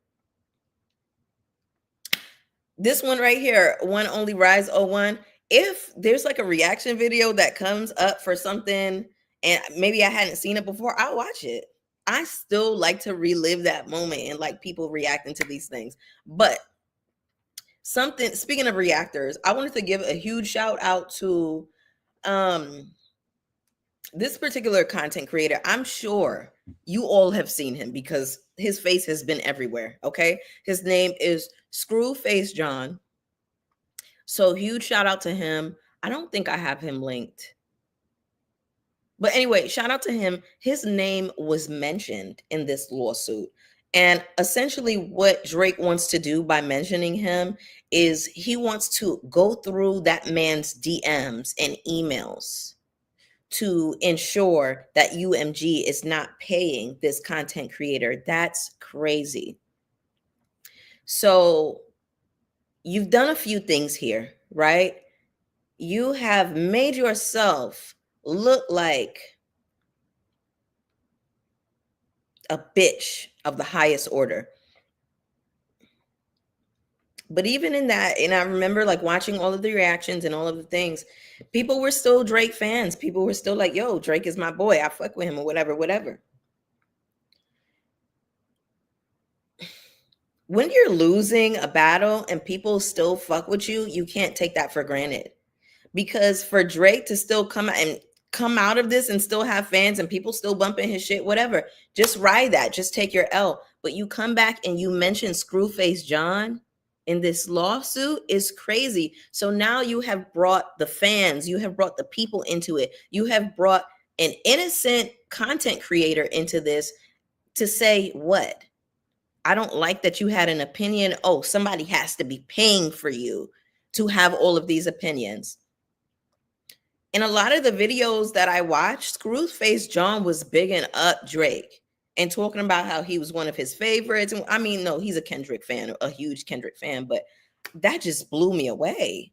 This one right here, One Only Rise 01. If there's like a reaction video that comes up for something and maybe I hadn't seen it before, I'll watch it. I still like to relive that moment and like people reacting to these things. But speaking of reactors, I wanted to give a huge shout out to this particular content creator. I'm sure you all have seen him because his face has been everywhere. Okay, his name is Screwface John. So huge shout out to him. I don't think I have him linked, but anyway, shout out to him. His name was mentioned in this lawsuit. And essentially, what Drake wants to do by mentioning him is he wants to go through that man's DMs and emails to ensure that UMG is not paying this content creator. That's crazy. So you've done a few things here, right? You have made yourself look like a bitch of the highest order. But even in that, and I remember like watching all of the reactions and all of the things, people were still Drake fans. People were still like, yo, Drake is my boy. I fuck with him or whatever. When you're losing a battle and people still fuck with you, you can't take that for granted. Because for Drake to still come out of this and still have fans and people still bumping his shit, whatever, just ride that. Just take your L. But you come back and you mention Screwface John in this lawsuit is crazy. So now you have brought the fans, you have brought the people into it. You have brought an innocent content creator into this to say what? I don't like that you had an opinion. Oh, somebody has to be paying for you to have all of these opinions. In a lot of the videos that I watched, Screwface John was bigging up Drake and talking about how he was one of his favorites. And I mean, no, he's a Kendrick fan, a huge Kendrick fan, but that just blew me away,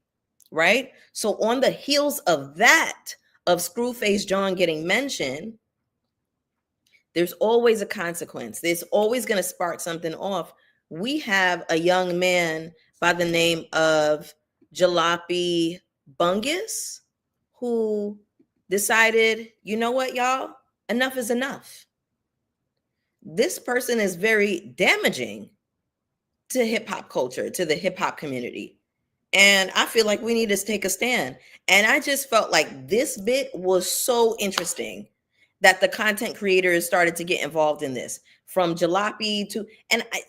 right? So on the heels of that, of Screwface John getting mentioned, there's always a consequence. There's always going to spark something off. We have a young man by the name of Jalopy Bungus who decided, you know what, y'all? Enough is enough. This person is very damaging to hip hop culture, to the hip hop community. And I feel like we need to take a stand. And I just felt like this bit was so interesting that the content creators started to get involved in this. From Jalopy to,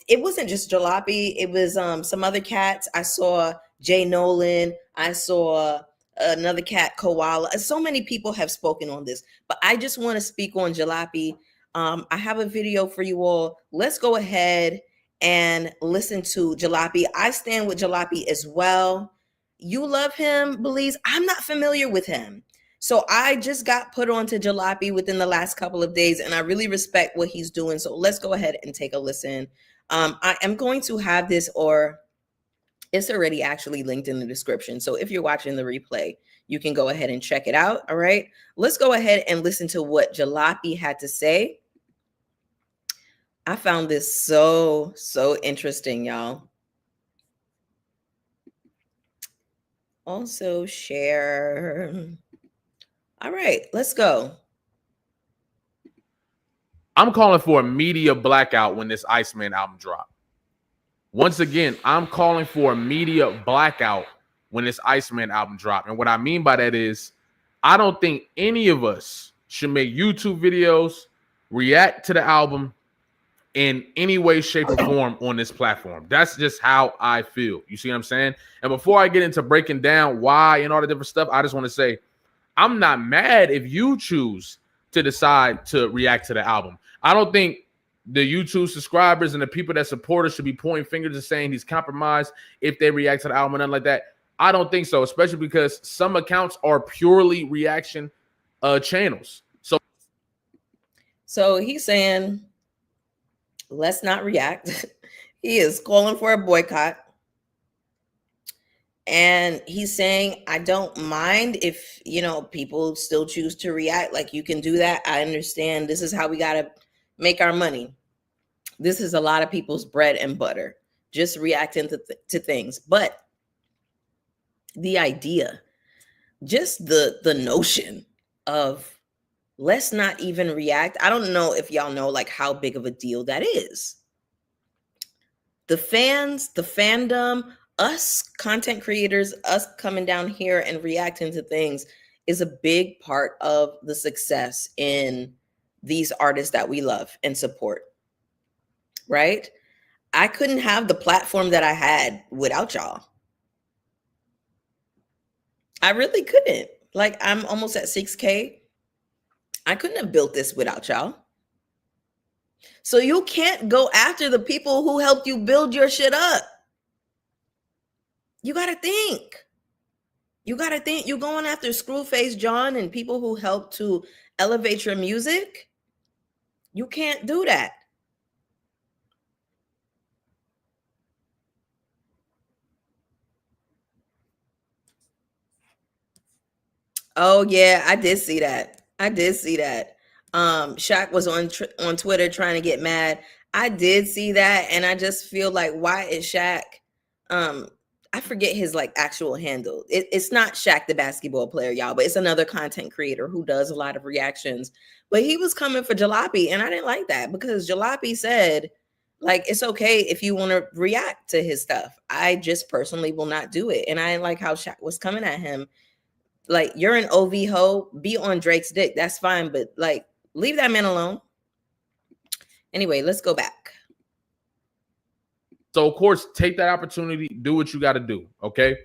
it wasn't just Jalopy, it was some other cats. I saw Jay Nolan, I saw another cat, Koala. So many people have spoken on this, but I just want to speak on Jalopy. I have a video for you all. Let's go ahead and listen to Jalopy. I stand with Jalopy as well. You love him, Belize. I'm not familiar with him. So I just got put onto Jalopy within the last couple of days, and I really respect what he's doing. So let's go ahead and take a listen. I am going to have this, or it's already actually linked in the description. So if you're watching the replay, you can go ahead and check it out. All right. Let's go ahead and listen to what Jalopy had to say. I found this so interesting, y'all. Also share. All right, let's go. I'm calling for a media blackout when this Iceman album drops. Once again, I'm calling for a media blackout when this Iceman album drops. And what I mean by that is, I don't think any of us should make YouTube videos, react to the album in any way, shape, or form on this platform. That's just how I feel. You see what I'm saying? And before I get into breaking down why and all the different stuff, I just want to say, I'm not mad if you choose to decide to react to the album. I don't think the YouTube subscribers and the people that support us should be pointing fingers and saying he's compromised if they react to the album or nothing like that. I don't think so, especially because some accounts are purely reaction channels. So he's saying, let's not react. He is calling for a boycott. And he's saying, I don't mind if, people still choose to react. Like, you can do that. I understand. This is how we got to make our money. This is a lot of people's bread and butter, just reacting to things. But the idea, just the notion of let's not even react. I don't know if y'all know like how big of a deal that is. The fans, the fandom, us content creators, us coming down here and reacting to things is a big part of the success in these artists that we love and support. Right? I couldn't have the platform that I had without y'all. I really couldn't. Like, I'm almost at 6K. I couldn't have built this without y'all. So you can't go after the people who helped you build your shit up. You got to think. You're going after Screwface John and people who helped to elevate your music. You can't do that. Oh yeah, I did see that. Shaq was on Twitter trying to get mad. I did see that, and I just feel like, why is Shaq? I forget his like actual handle. It's not Shaq the basketball player, y'all, but it's another content creator who does a lot of reactions. But he was coming for Jalopy, and I didn't like that because Jalopy said, like, it's okay if you want to react to his stuff. I just personally will not do it, and I didn't like how Shaq was coming at him. Like, you're an OV hoe, be on Drake's dick. That's fine, but like, leave that man alone. Anyway, let's go back. So, of course, take that opportunity, do what you got to do, okay?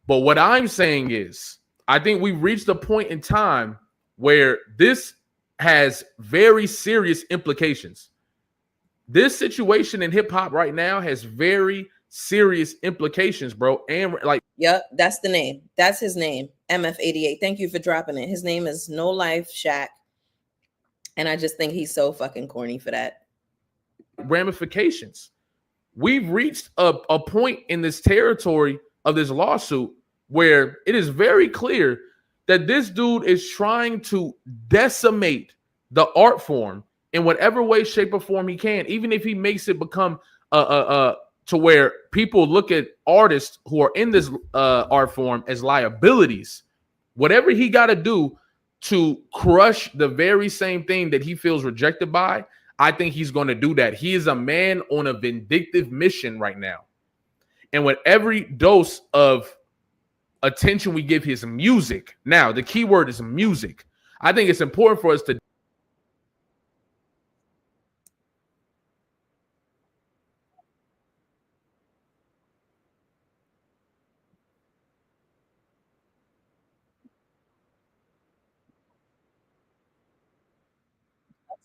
But what I'm saying is, I think we've reached a point in time where this has very serious implications. This situation in hip-hop right now has very serious implications, bro. And like, yep, that's the name. That's his name, MF88. Thank you for dropping it. His name is No Life Shaq. And I just think he's so fucking corny for that. Ramifications. We've reached a point in this territory of this lawsuit where it is very clear that this dude is trying to decimate the art form in whatever way, shape, or form he can, even if he makes it become to where people look at artists who are in this art form as liabilities. Whatever he got to do to crush the very same thing that he feels rejected by, I think he's going to do that. He is a man on a vindictive mission right now. And with every dose of attention we give his music, now the key word is music, I think it's important for us to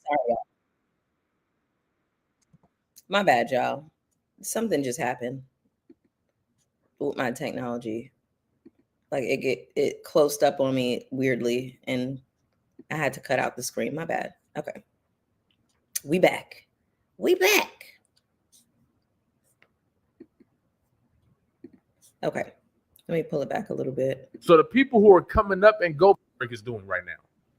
Sorry, y'all. My bad, y'all. Something just happened with my technology. Like it closed up on me weirdly, and I had to cut out the screen. My bad. Okay, we back. We back. Okay, let me pull it back a little bit. So the people who are coming up and go is doing right now,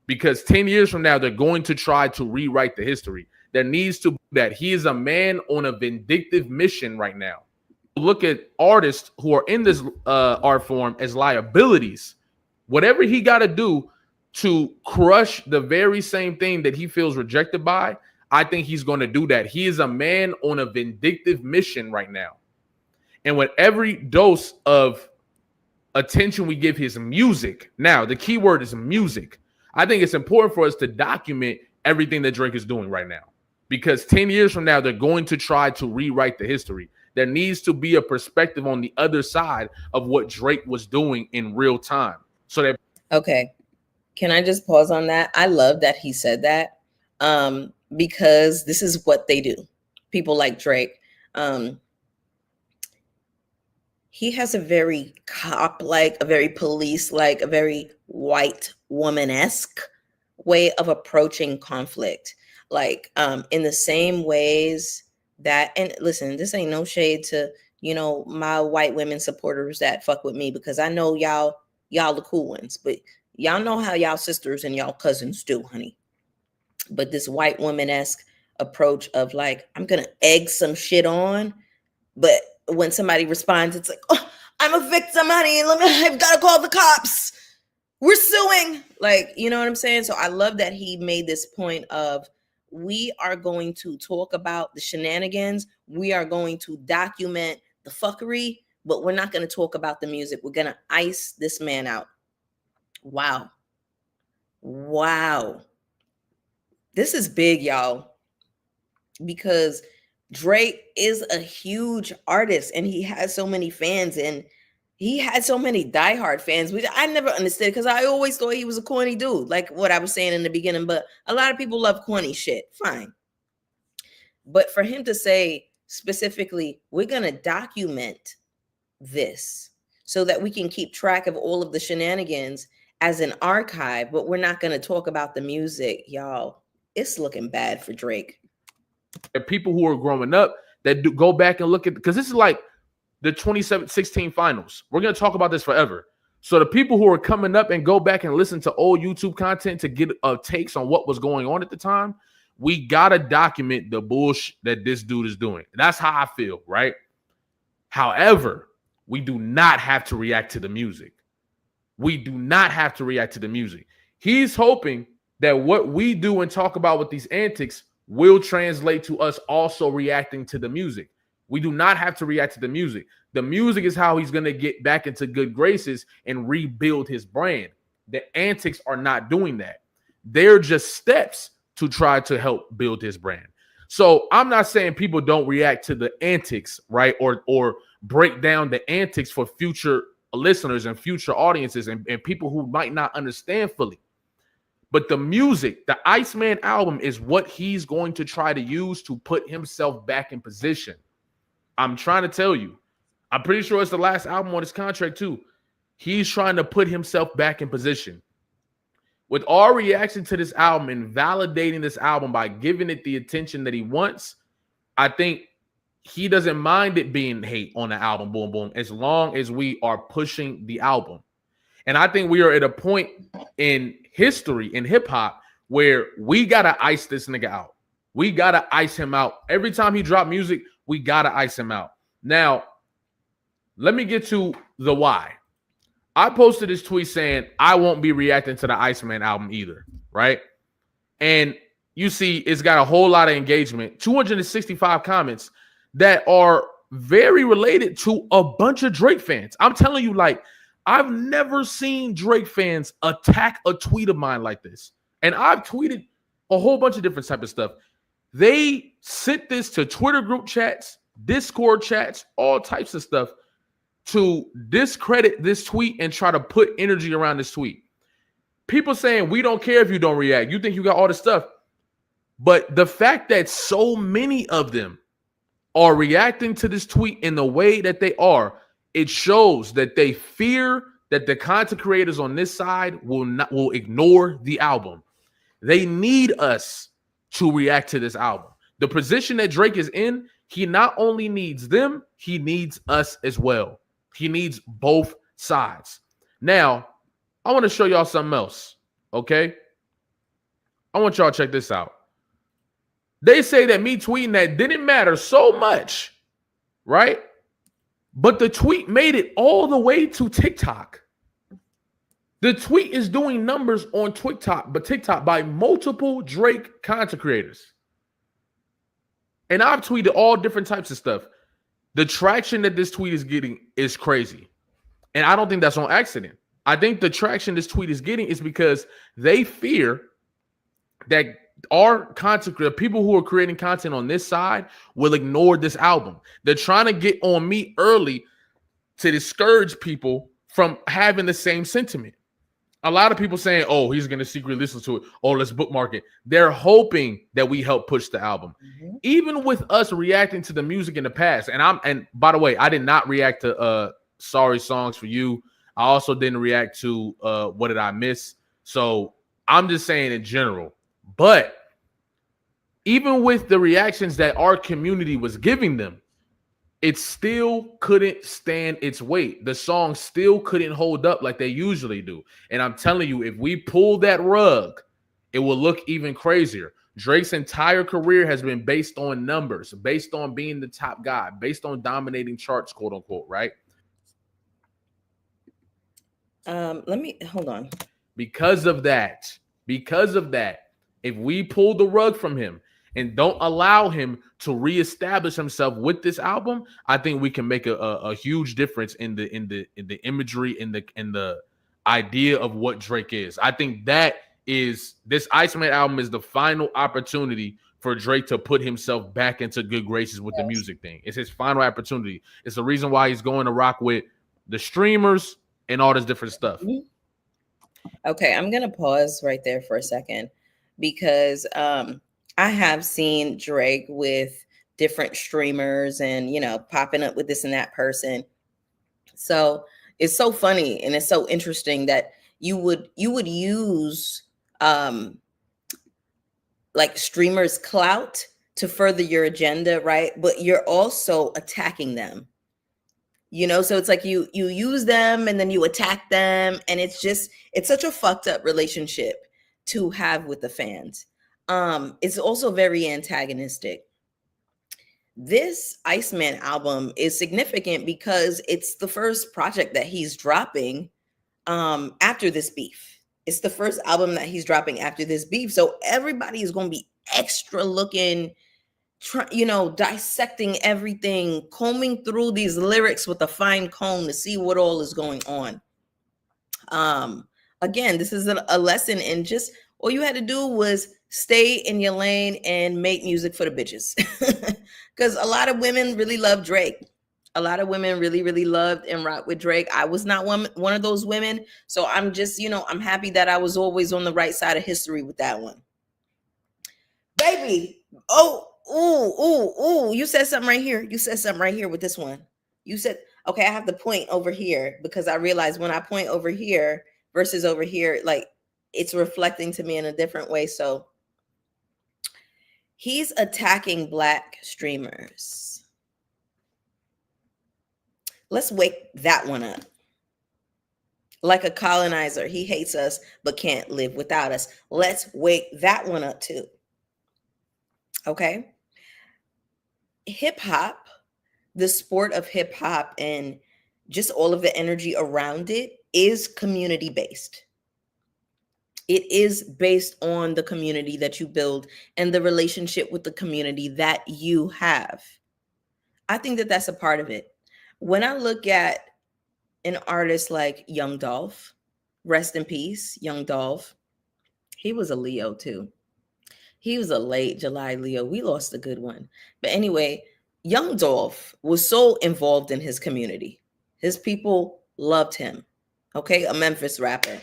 because 10 years from now, they're going to try to rewrite the history. There needs to be that he is a man on a vindictive mission right now. Look at artists who are in this art form as liabilities. Whatever he got to do to crush the very same thing that he feels rejected by, I think he's going to do that. He is a man on a vindictive mission right now. And with every dose of attention we give his music, now the key word is music, I think it's important for us to document everything that Drake is doing right now, because 10 years from now, they're going to try to rewrite the history. There needs to be a perspective on the other side of what Drake was doing in real time. So that Okay, can I just pause on that? I love that he said that, because this is what they do. People like Drake. He has a very cop-like, a very police-like, a very white woman-esque way of approaching conflict. Like, in the same ways that, and listen, this ain't no shade to, my white women supporters that fuck with me, because I know y'all the cool ones, but y'all know how y'all sisters and y'all cousins do, honey. But this white woman-esque approach of like, I'm gonna egg some shit on, but when somebody responds, it's like, oh, I'm a victim, honey. I've got to call the cops. We're suing. Like, you know what I'm saying? So I love that he made this point of, we are going to talk about the shenanigans. We are going to document the fuckery, but we're not going to talk about the music. We're going to ice this man out. Wow. Wow. This is big, y'all, because Drake is a huge artist and he has so many fans, and he had so many diehard fans, which I never understood, because I always thought he was a corny dude, like what I was saying in the beginning. But a lot of people love corny shit. Fine. But for him to say specifically, we're going to document this so that we can keep track of all of the shenanigans as an archive, but we're not going to talk about the music, y'all. It's looking bad for Drake. people who are growing up that go back and look at, because this is like the 2016 finals. We're going to talk about this forever. So the people who are coming up and go back and listen to old YouTube content to get takes on what was going on at the time, we got to document the bullshit that this dude is doing. That's how I feel, right? However, we do not have to react to the music. We do not have to react to the music. He's hoping that what we do and talk about with these antics will translate to us also reacting to the music. We do not have to react to the music. The music is how he's going to get back into good graces and rebuild his brand. The antics are not doing that. They're just steps to try to help build his brand. So I'm not saying people don't react to the antics, right? Or break down the antics for future listeners and future audiences and people who might not understand fully. But the music, the Iceman album, is what he's going to try to use to put himself back in position. I'm trying to tell you. I'm pretty sure it's the last album on his contract too. He's trying to put himself back in position. With our reaction to this album and validating this album by giving it the attention that he wants, I think he doesn't mind it being hate on the album, boom, boom, as long as we are pushing the album. And I think we are at a point in history, in hip hop, where we got to ice this nigga out. We got to ice him out. Every time he drop music, we got to ice him out. Now, let me get to the why. I posted this tweet saying I won't be reacting to the Iceman album either, right? And you see it's got a whole lot of engagement, 265 comments that are very related to a bunch of Drake fans. I'm telling you, like, I've never seen Drake fans attack a tweet of mine like this. And I've tweeted a whole bunch of different type of stuff. They sent this to Twitter group chats, Discord chats, all types of stuff to discredit this tweet and try to put energy around this tweet. People saying, we don't care if you don't react. You think you got all this stuff. But the fact that so many of them are reacting to this tweet in the way that they are, it shows that they fear that the content creators on this side will ignore the album. They need us to react to this album. The position that Drake is in, he not only needs them, he needs us as well. He needs both sides. Now, I want to show y'all something else, okay? I want y'all to check this out. They say that me tweeting that didn't matter so much, right? But the tweet made it all the way to TikTok. The tweet is doing numbers on TikTok by multiple Drake content creators. And I've tweeted all different types of stuff. The traction that this tweet is getting is crazy. And I don't think that's on accident. I think the traction this tweet is getting is because they fear that our content creators, people who are creating content on this side, will ignore this album. They're trying to get on me early to discourage people from having the same sentiment. A lot of people saying, oh, he's going to secretly listen to it. Oh, let's bookmark it. They're hoping that we help push the album. Mm-hmm. Even with us reacting to the music in the past. And by the way, I did not react to Sorry Songs for You. I also didn't react to What Did I Miss? So I'm just saying in general. But even with the reactions that our community was giving them, it still couldn't stand its weight. The song still couldn't hold up like they usually do. And I'm telling you, if we pull that rug, it will look even crazier. Drake's entire career has been based on numbers, based on being the top guy, based on dominating charts, quote unquote, right? Let me hold on. Because of that, if we pull the rug from him and don't allow him to reestablish himself with this album, I think we can make a huge difference in the imagery, in the idea of what Drake is. I think that is this Iceman album is the final opportunity for Drake to put himself back into good graces with the music thing. It's his final opportunity. It's the reason why he's going to rock with the streamers and all this different stuff. Okay, I'm gonna pause right there for a second because I have seen Drake with different streamers and, you know, popping up with this and that person. So it's so funny and it's so interesting that you would use like streamers' clout to further your agenda, right? But you're also attacking them. You know, so it's like you use them and then you attack them. And it's such a fucked up relationship to have with the fans. It's also very antagonistic. This Iceman album is significant because it's the first project that he's dropping after this beef. It's the first album that he's dropping after this beef. So everybody is going to be extra looking, dissecting everything, combing through these lyrics with a fine comb to see what all is going on. Again, this is a lesson in just all you had to do was stay in your lane and make music for the bitches. Because a lot of women really love Drake. A lot of women really, really loved and rocked with Drake. I was not one of those women. So I'm just, I'm happy that I was always on the right side of history with that one. Baby, you said something right here. You said something right here with this one. You said, okay, I have to point over here because I realized when I point over here versus over here, like it's reflecting to me in a different way. So he's attacking Black streamers. Let's wake that one up. Like a colonizer, he hates us but can't live without us. Let's wake that one up too. Okay. Hip hop, the sport of hip hop and just all of the energy around it is community based. It is based on the community that you build and the relationship with the community that you have. I think that that's a part of it. When I look at an artist like Young Dolph, rest in peace, Young Dolph, he was a Leo too. He was a late July Leo. We lost a good one. But anyway, Young Dolph was so involved in his community. His people loved him. Okay, a Memphis rapper.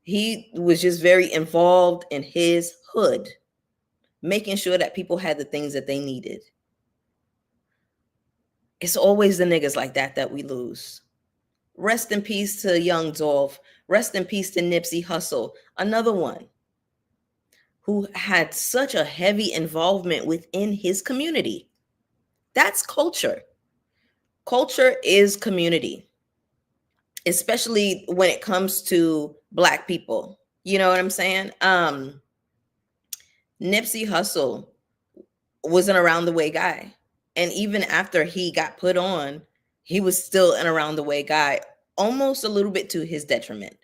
He was just very involved in his hood, making sure that people had the things that they needed. It's always the niggas like that we lose. Rest in peace to Young Dolph. Rest in peace to Nipsey Hussle. Another one who had such a heavy involvement within his community. That's culture. Culture is community, especially when it comes to Black people. You know what I'm saying? Nipsey Hussle was an around the way guy. And even after he got put on, he was still an around the way guy, almost a little bit to his detriment.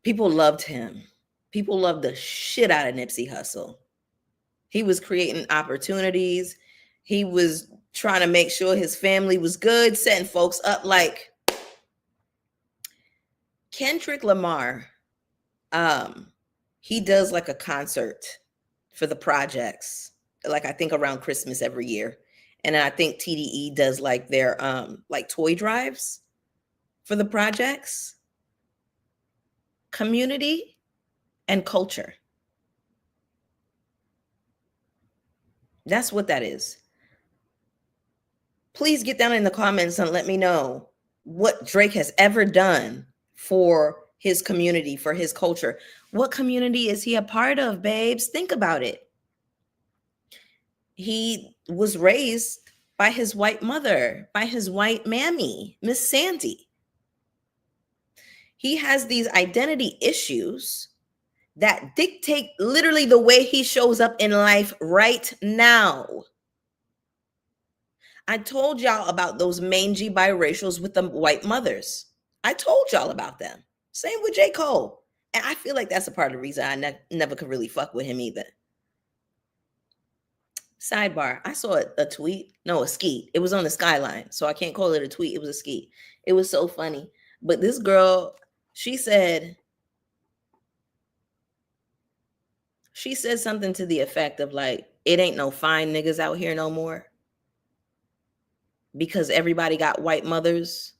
People loved him. People loved the shit out of Nipsey Hussle. He was creating opportunities. He was trying to make sure his family was good, setting folks up. Like Kendrick Lamar, he does like a concert for the projects, like I think around Christmas every year. And I think TDE does like their like toy drives for the projects. Community and culture. That's what that is. Please get down in the comments and let me know what Drake has ever done for his community, for his culture. What community is he a part of, babes? Think about it. He was raised by his white mother, by his white mammy, Miss Sandy. He has these identity issues that dictate literally the way he shows up in life right now. I told y'all about those mangy biracials with the white mothers. I told y'all about them. Same with J. Cole. And I feel like that's a part of the reason I never could really fuck with him either. Sidebar, I saw a tweet. No, a skeet. It was on the skyline. So I can't call it a tweet. It was a skeet. It was so funny. But this girl, she said something to the effect of like, it ain't no fine niggas out here no more because everybody got white mothers.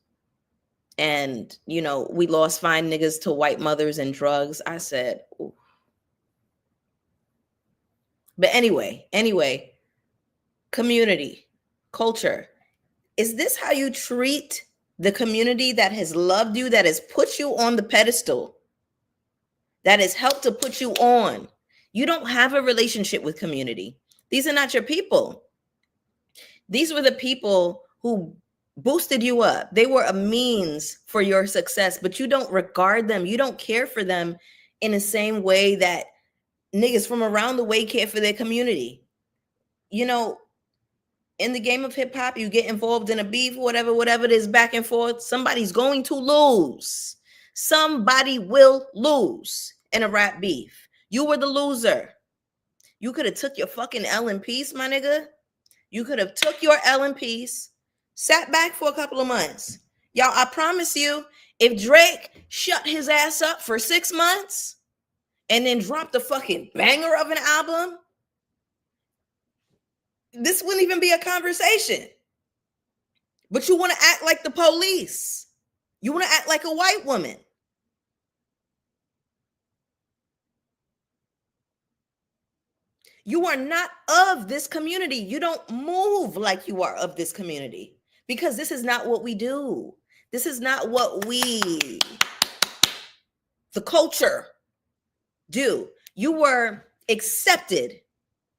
And, you know, we lost fine niggas to white mothers and drugs. I said, ooh. But anyway, community, culture. Is this how you treat the community that has loved you, that has put you on the pedestal, that has helped to put you on? You don't have a relationship with community. These are not your people. These were the people who boosted you up. They were a means for your success, but you don't regard them. You don't care for them in the same way that niggas from around the way care for their community. You know, in the game of hip hop, you get involved in a beef, whatever it is, back and forth. Somebody's going to lose. Somebody will lose in a rap beef. You were the loser. You could have took your fucking L in peace, my nigga. You could have took your L in peace, sat back for a couple of months. Y'all, I promise you, if Drake shut his ass up for 6 months and then dropped a fucking banger of an album, this wouldn't even be a conversation. But you want to act like the police. You want to act like a white woman. You are not of this community. You don't move like you are of this community because this is not what we do. This is not what the culture, do. You were accepted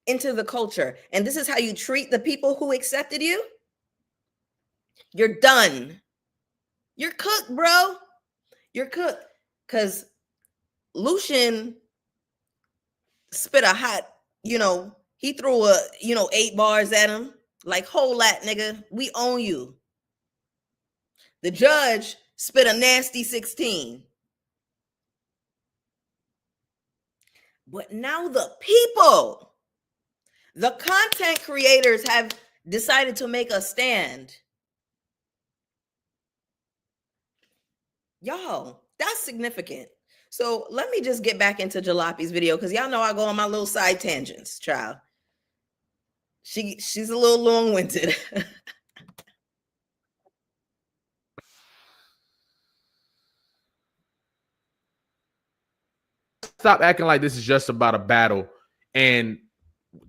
into the culture, and this is how you treat the people who accepted you. You're done. You're cooked, bro. You're cooked. Because Lucian spit a hot, he threw 8 bars at him. Like, hold that, nigga. We own you. The judge spit a nasty 16. But now the people, the content creators have decided to make a stand. Y'all, that's significant. So let me just get back into Jalape's video because y'all know I go on my little side tangents, child. She's a little long-winded. Stop acting like this is just about a battle and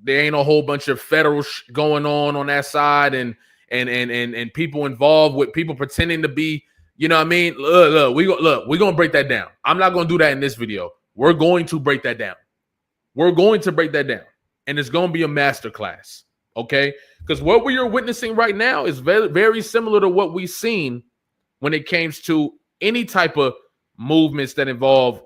there ain't a whole bunch of federal going on that side and people involved with people pretending to be, you know what I mean? Look, we're going to break that down. I'm not going to do that in this video. We're going to break that down. We're going to break that down. And it's going to be a masterclass, okay? Because what we are witnessing right now is very, very similar to what we've seen when it comes to any type of movements that involve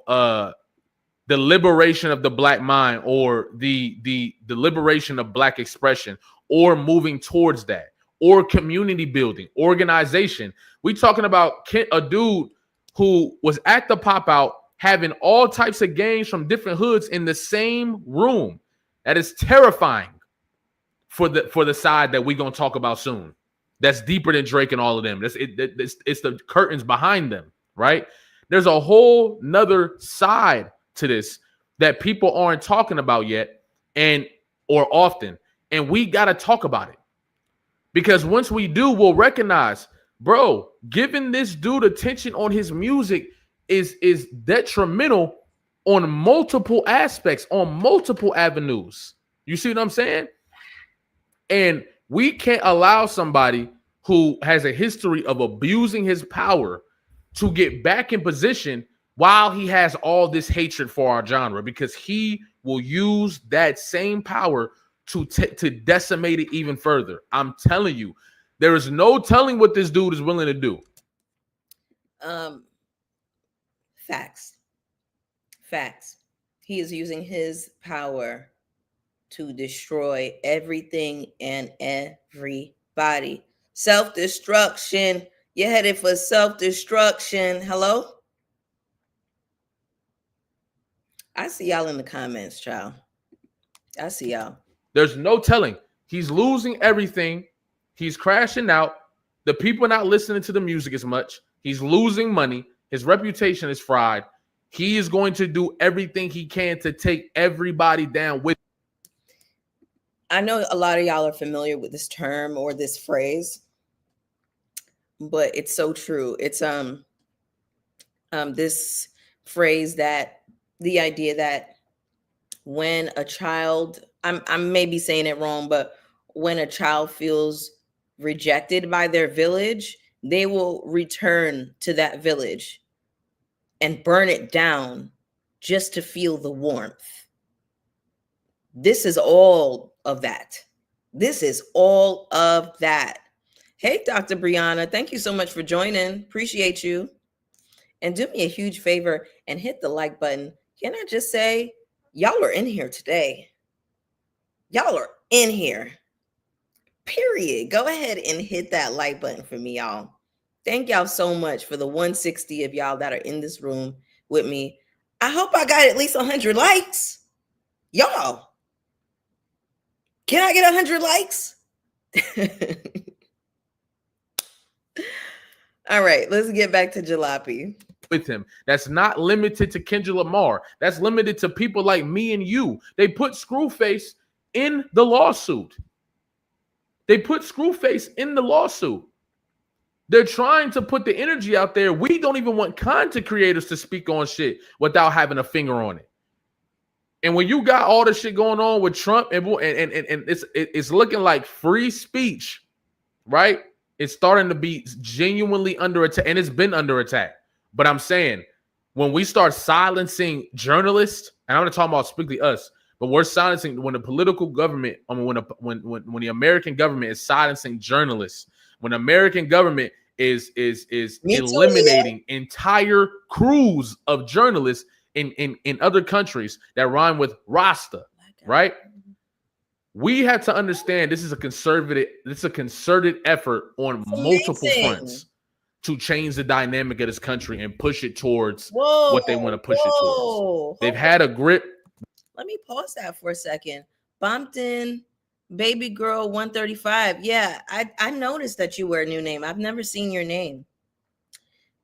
the liberation of the black mind or the liberation of black expression or moving towards that or community building, organization. We talking about a dude who was at the pop out having all types of gangs from different hoods in the same room. That is terrifying for the side that we're going to talk about soon. That's deeper than Drake and all of them. It's the curtains behind them, right? There's a whole nother side to this that people aren't talking about yet or often. And we got to talk about it. Because once we do, we'll recognize, bro, giving this dude attention on his music is detrimental on multiple aspects, on multiple avenues. You see what I'm saying? And we can't allow somebody who has a history of abusing his power to get back in position while he has all this hatred for our genre, because he will use that same power to decimate it even further. I'm telling you, there is no telling what this dude is willing to do. Facts. He is using his power to destroy everything and everybody. Self-destruction. You're headed for self-destruction. Hello? I see y'all in the comments, child. I see y'all. There's no telling. He's losing everything. He's crashing out. The people are not listening to the music as much. He's losing money. His reputation is fried. He is going to do everything he can to take everybody down with. I know a lot of y'all are familiar with this term or this phrase, but it's so true. It's this phrase that the idea that when a child, I may be saying it wrong, but when a child feels rejected by their village, they will return to that village and burn it down just to feel the warmth. This is all of that. This is all of that. Hey, Dr. Brianna, thank you so much for joining. Appreciate you. And do me a huge favor and hit the like button. Can I just say, y'all are in here today. Y'all are in here. Period. Go ahead and hit that like button for me, y'all. Thank y'all so much for the 160 of y'all that are in this room with me. I hope I got at least 100 likes. Y'all, can I get 100 likes? All right, let's get back to Jalape. With him. That's not limited to Kendrick Lamar. That's limited to people like me and you. They put Screwface in the lawsuit. They're trying to put the energy out there. We don't even want content creators to speak on shit without having a finger on it. And when you got all the shit going on with Trump and it's looking like free speech, right? It's starting to be genuinely under attack, and it's been under attack. But I'm saying, when we start silencing journalists, and I'm not talking about strictly us, but we're silencing when the political government, when the American government is silencing journalists, when the American government is eliminating entire crews of journalists in other countries that rhyme with Rasta, right? We have to understand this is a concerted effort on multiple fronts to change the dynamic of this country and push it towards what they want to push it towards. They've had a grip. Let me pause that for a second. Bompton Baby Girl 135. Yeah, I noticed that you wear a new name. I've never seen your name.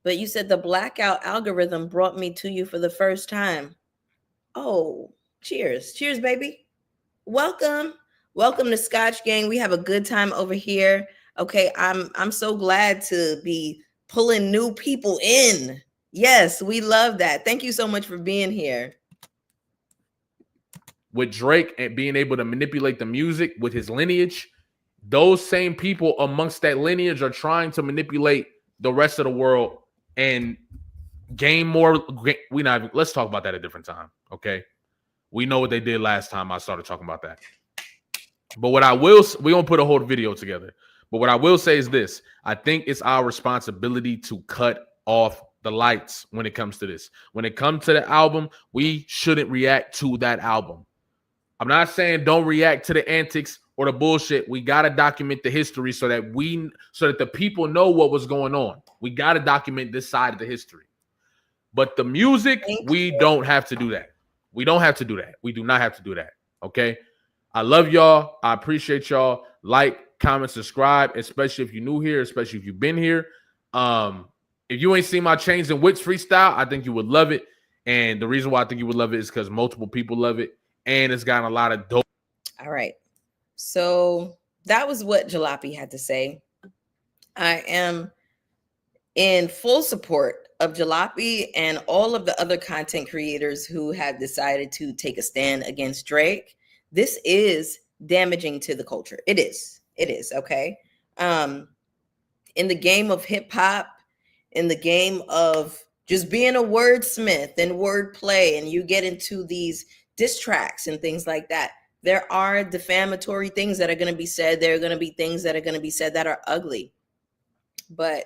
But you said the blackout algorithm brought me to you for the first time. Oh, cheers. Cheers, baby. Welcome. Welcome to Scotch Gang. We have a good time over here. Okay, I'm so glad to be pulling new people in. Yes, we love that. Thank you so much for being here. With Drake and being able to manipulate the music with his lineage, those same people amongst that lineage are trying to manipulate the rest of the world and gain more. Let's talk about that a different time. Okay. We know what they did last time I started talking about that. But what I will, we won't put a whole video together. But what I will say is this: I think it's our responsibility to cut off the lights when it comes to this. When it comes to the album, we shouldn't react to that album. I'm not saying don't react to the antics or the bullshit. We got to document the history so that the people know what was going on. We got to document this side of the history. But the music, we don't have to do that. We don't have to do that. We do not have to do that. Okay. I love y'all. I appreciate y'all. Like, comment, subscribe, especially if you're new here, especially if you've been here. If you ain't seen my Chains and Wits freestyle, I think you would love it. And the reason why I think you would love it is because multiple people love it. And it's gotten a lot of dope. All right. So that was what Jalopy had to say. I am in full support of Jalopy and all of the other content creators who have decided to take a stand against Drake. This is damaging to the culture. It is. It is. Okay. In the game of hip hop, in the game of just being a wordsmith and wordplay, and you get into these diss tracks and things like that, there are defamatory things that are going to be said. There are going to be things that are going to be said that are ugly. But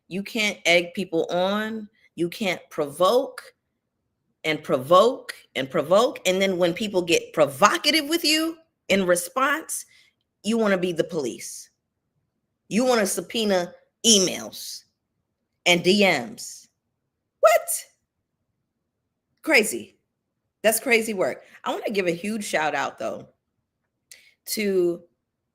you can't egg people on. You can't provoke and provoke and provoke. And then when people get provocative with you in response, you want to be the police. You want to subpoena emails and DMs. What? Crazy. That's crazy work. I want to give a huge shout out, though, to,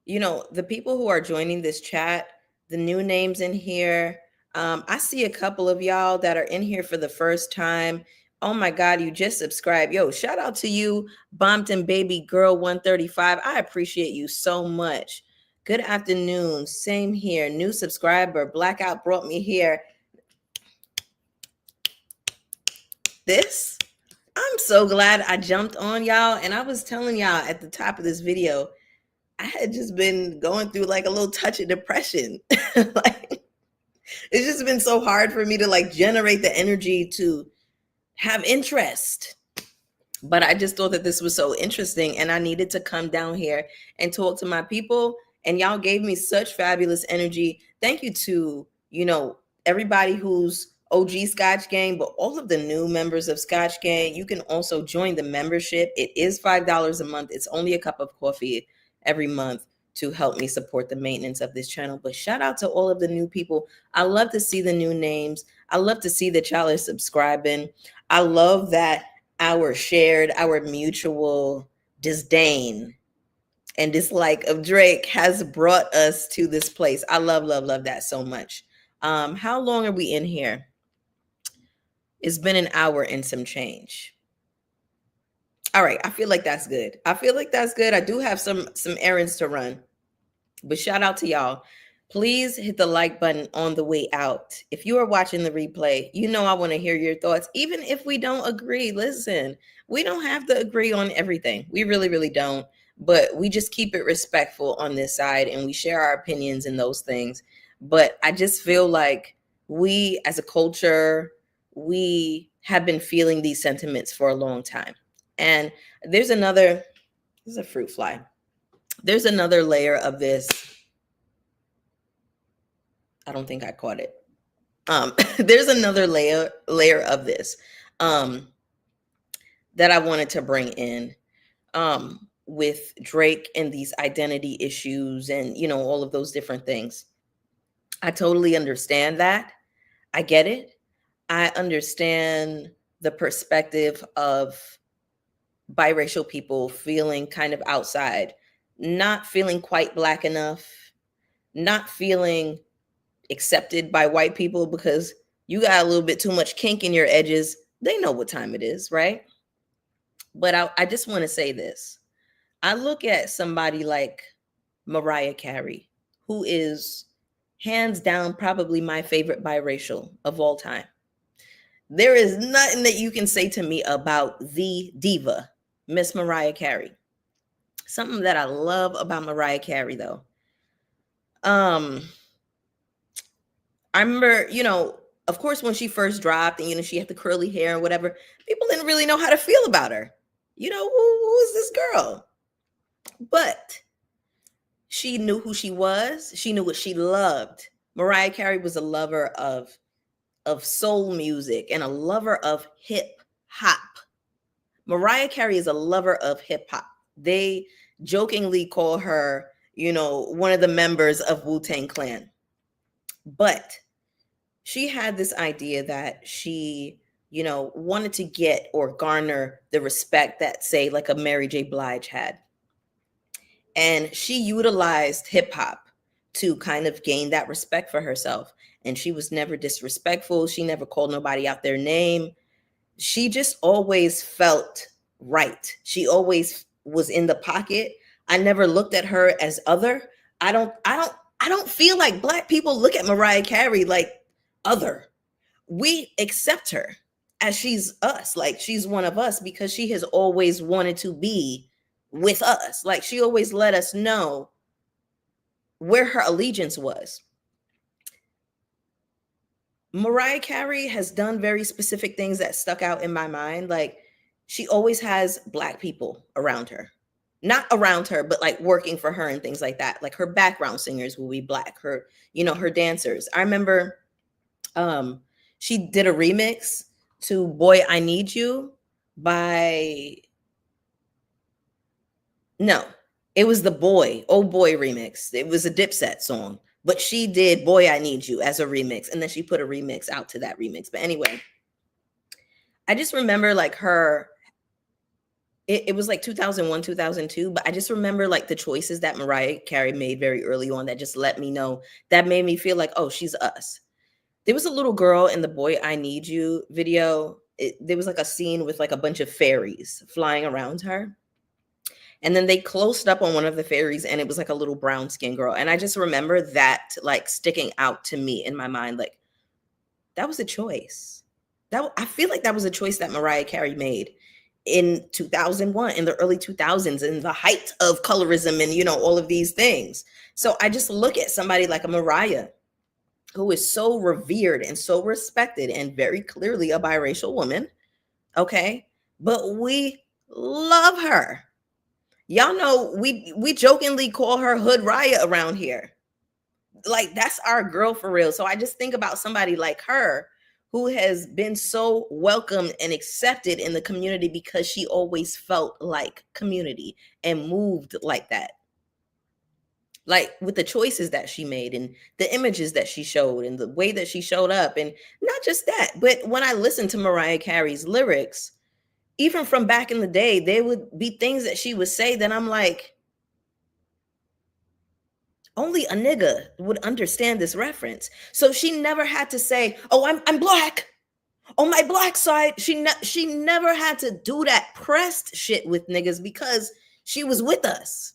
the people who are joining this chat, the new names in here. I see a couple of y'all that are in here for the first time. Oh my God, you just subscribed. Yo, shout out to you, Bompton Baby Girl 135. I appreciate you so much. Good afternoon. Same here. New subscriber. Blackout brought me here. I'm so glad I jumped on, y'all. And I was telling y'all at the top of this video, I had just been going through like a little touch of depression. Like, it's just been so hard for me to like generate the energy to have interest. But I just thought that this was so interesting and I needed to come down here and talk to my people. And y'all gave me such fabulous energy. Thank you to, everybody who's OG Scotch Gang, but all of the new members of Scotch Gang. You can also join the membership. It is $5 a month. It's only a cup of coffee every month to help me support the maintenance of this channel. But shout out to all of the new people. I love to see the new names. I love to see that y'all are subscribing. I love that our mutual disdain and dislike of Drake has brought us to this place. I love, love, love that so much. How long are we in here? It's been an hour and some change. All right, I feel like that's good. I do have some errands to run, but shout out to y'all. Please hit the like button on the way out. If you are watching the replay, I want to hear your thoughts. Even if we don't agree, listen, we don't have to agree on everything. We really, really don't. But we just keep it respectful on this side and we share our opinions and those things. But I just feel like we as a culture, we have been feeling these sentiments for a long time. And there's a fruit fly. There's another layer of this. I don't think I caught it. There's another layer of this that I wanted to bring in with Drake and these identity issues and, all of those different things. I totally understand that. I get it. I understand the perspective of biracial people feeling kind of outside, not feeling quite Black enough, not feeling accepted by white people because you got a little bit too much kink in your edges. They know what time it is, right? But I just want to say this. I look at somebody like Mariah Carey, who is hands down probably my favorite biracial of all time. There is nothing that you can say to me about the diva, Miss Mariah Carey. Something that I love about Mariah Carey, though. I remember, of course, when she first dropped and, she had the curly hair and whatever, people didn't really know how to feel about her. Who is this girl? But she knew who she was. She knew what she loved. Mariah Carey was a lover of soul music and a lover of hip hop. Mariah Carey is a lover of hip hop. They jokingly call her, one of the members of Wu-Tang Clan. But she had this idea that she, wanted to get or garner the respect that, say, like a Mary J. Blige had. And she utilized hip hop to kind of gain that respect for herself. And she was never disrespectful. She never called nobody out their name. She just always felt right. She always was in the pocket. I never looked at her as other. I don't feel like Black people look at Mariah Carey like other. We accept her as she's us, like she's one of us, because she has always wanted to be with us. Like she always let us know where her allegiance was. Mariah Carey has done very specific things that stuck out in my mind. Like she always has Black people around her. Not around her, but like working for her and things like that. Like her background singers will be Black. Her, her dancers. I remember she did a remix to Boy, I Need You by, no, it was the Oh Boy remix. It was a Dipset song, but she did Boy, I Need You as a remix. And then she put a remix out to that remix. But anyway, I just remember like her, it was like 2001, 2002, but I just remember like the choices that Mariah Carey made very early on that just let me know, that made me feel like, oh, she's us. There was a little girl in the Boy, I Need You video. There was like a scene with like a bunch of fairies flying around her. And then they closed up on one of the fairies and it was like a little brown skin girl. And I just remember that like sticking out to me in my mind. Like that was a choice. I feel like that was a choice that Mariah Carey made in 2001, in the early 2000s, in the height of colorism and, all of these things. So I just look at somebody like a Mariah, who is so revered and so respected and very clearly a biracial woman. Okay. But we love her. Y'all know we jokingly call her Hood Raya around here. Like that's our girl for real. So I just think about somebody like her who has been so welcomed and accepted in the community because she always felt like community and moved like that. Like with the choices that she made and the images that she showed and the way that she showed up. And not just that, but when I listen to Mariah Carey's lyrics, even from back in the day, there would be things that she would say that I'm like, only a nigga would understand this reference. So she never had to say, oh, I'm Black. On my Black side, she never had to do that pressed shit with niggas because she was with us.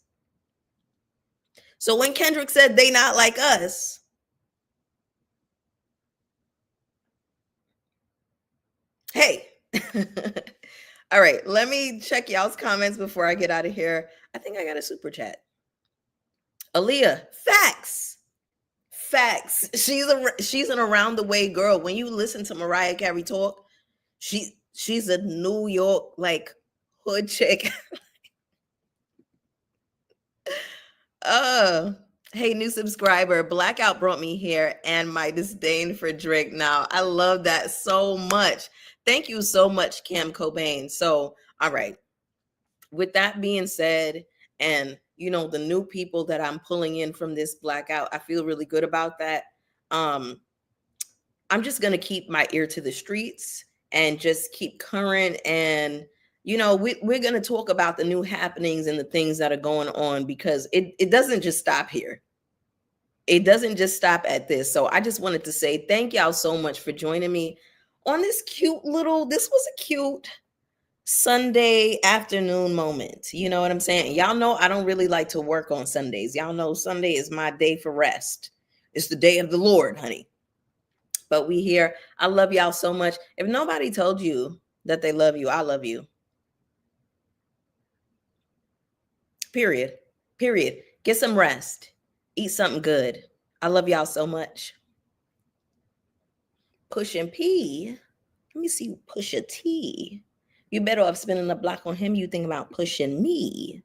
So when Kendrick said they not like us, hey. All right, let me check y'all's comments before I get out of here. I think I got a super chat. Aaliyah, facts. Facts. She's an around the way girl. When you listen to Mariah Carey talk, she's a New York like hood chick. Hey, new subscriber. Blackout brought me here and my disdain for Drake now. I love that so much. Thank you so much, Kim Cobain. So, all right. With that being said, and the new people that I'm pulling in from this blackout, I feel really good about that. I'm just gonna keep my ear to the streets and just keep current and you know, we're going to talk about the new happenings and the things that are going on, because it doesn't just stop here. It doesn't just stop at this. So I just wanted to say thank y'all so much for joining me on this this was a cute Sunday afternoon moment. You know what I'm saying? Y'all know I don't really like to work on Sundays. Y'all know Sunday is my day for rest. It's the day of the Lord, honey. But we here. I love y'all so much. If nobody told you that they love you, I love you. Period. Period. Get some rest. Eat something good. I love y'all so much. Pusha P. Let me see Pusha T. You better off spending a block on him. You think about pushing me.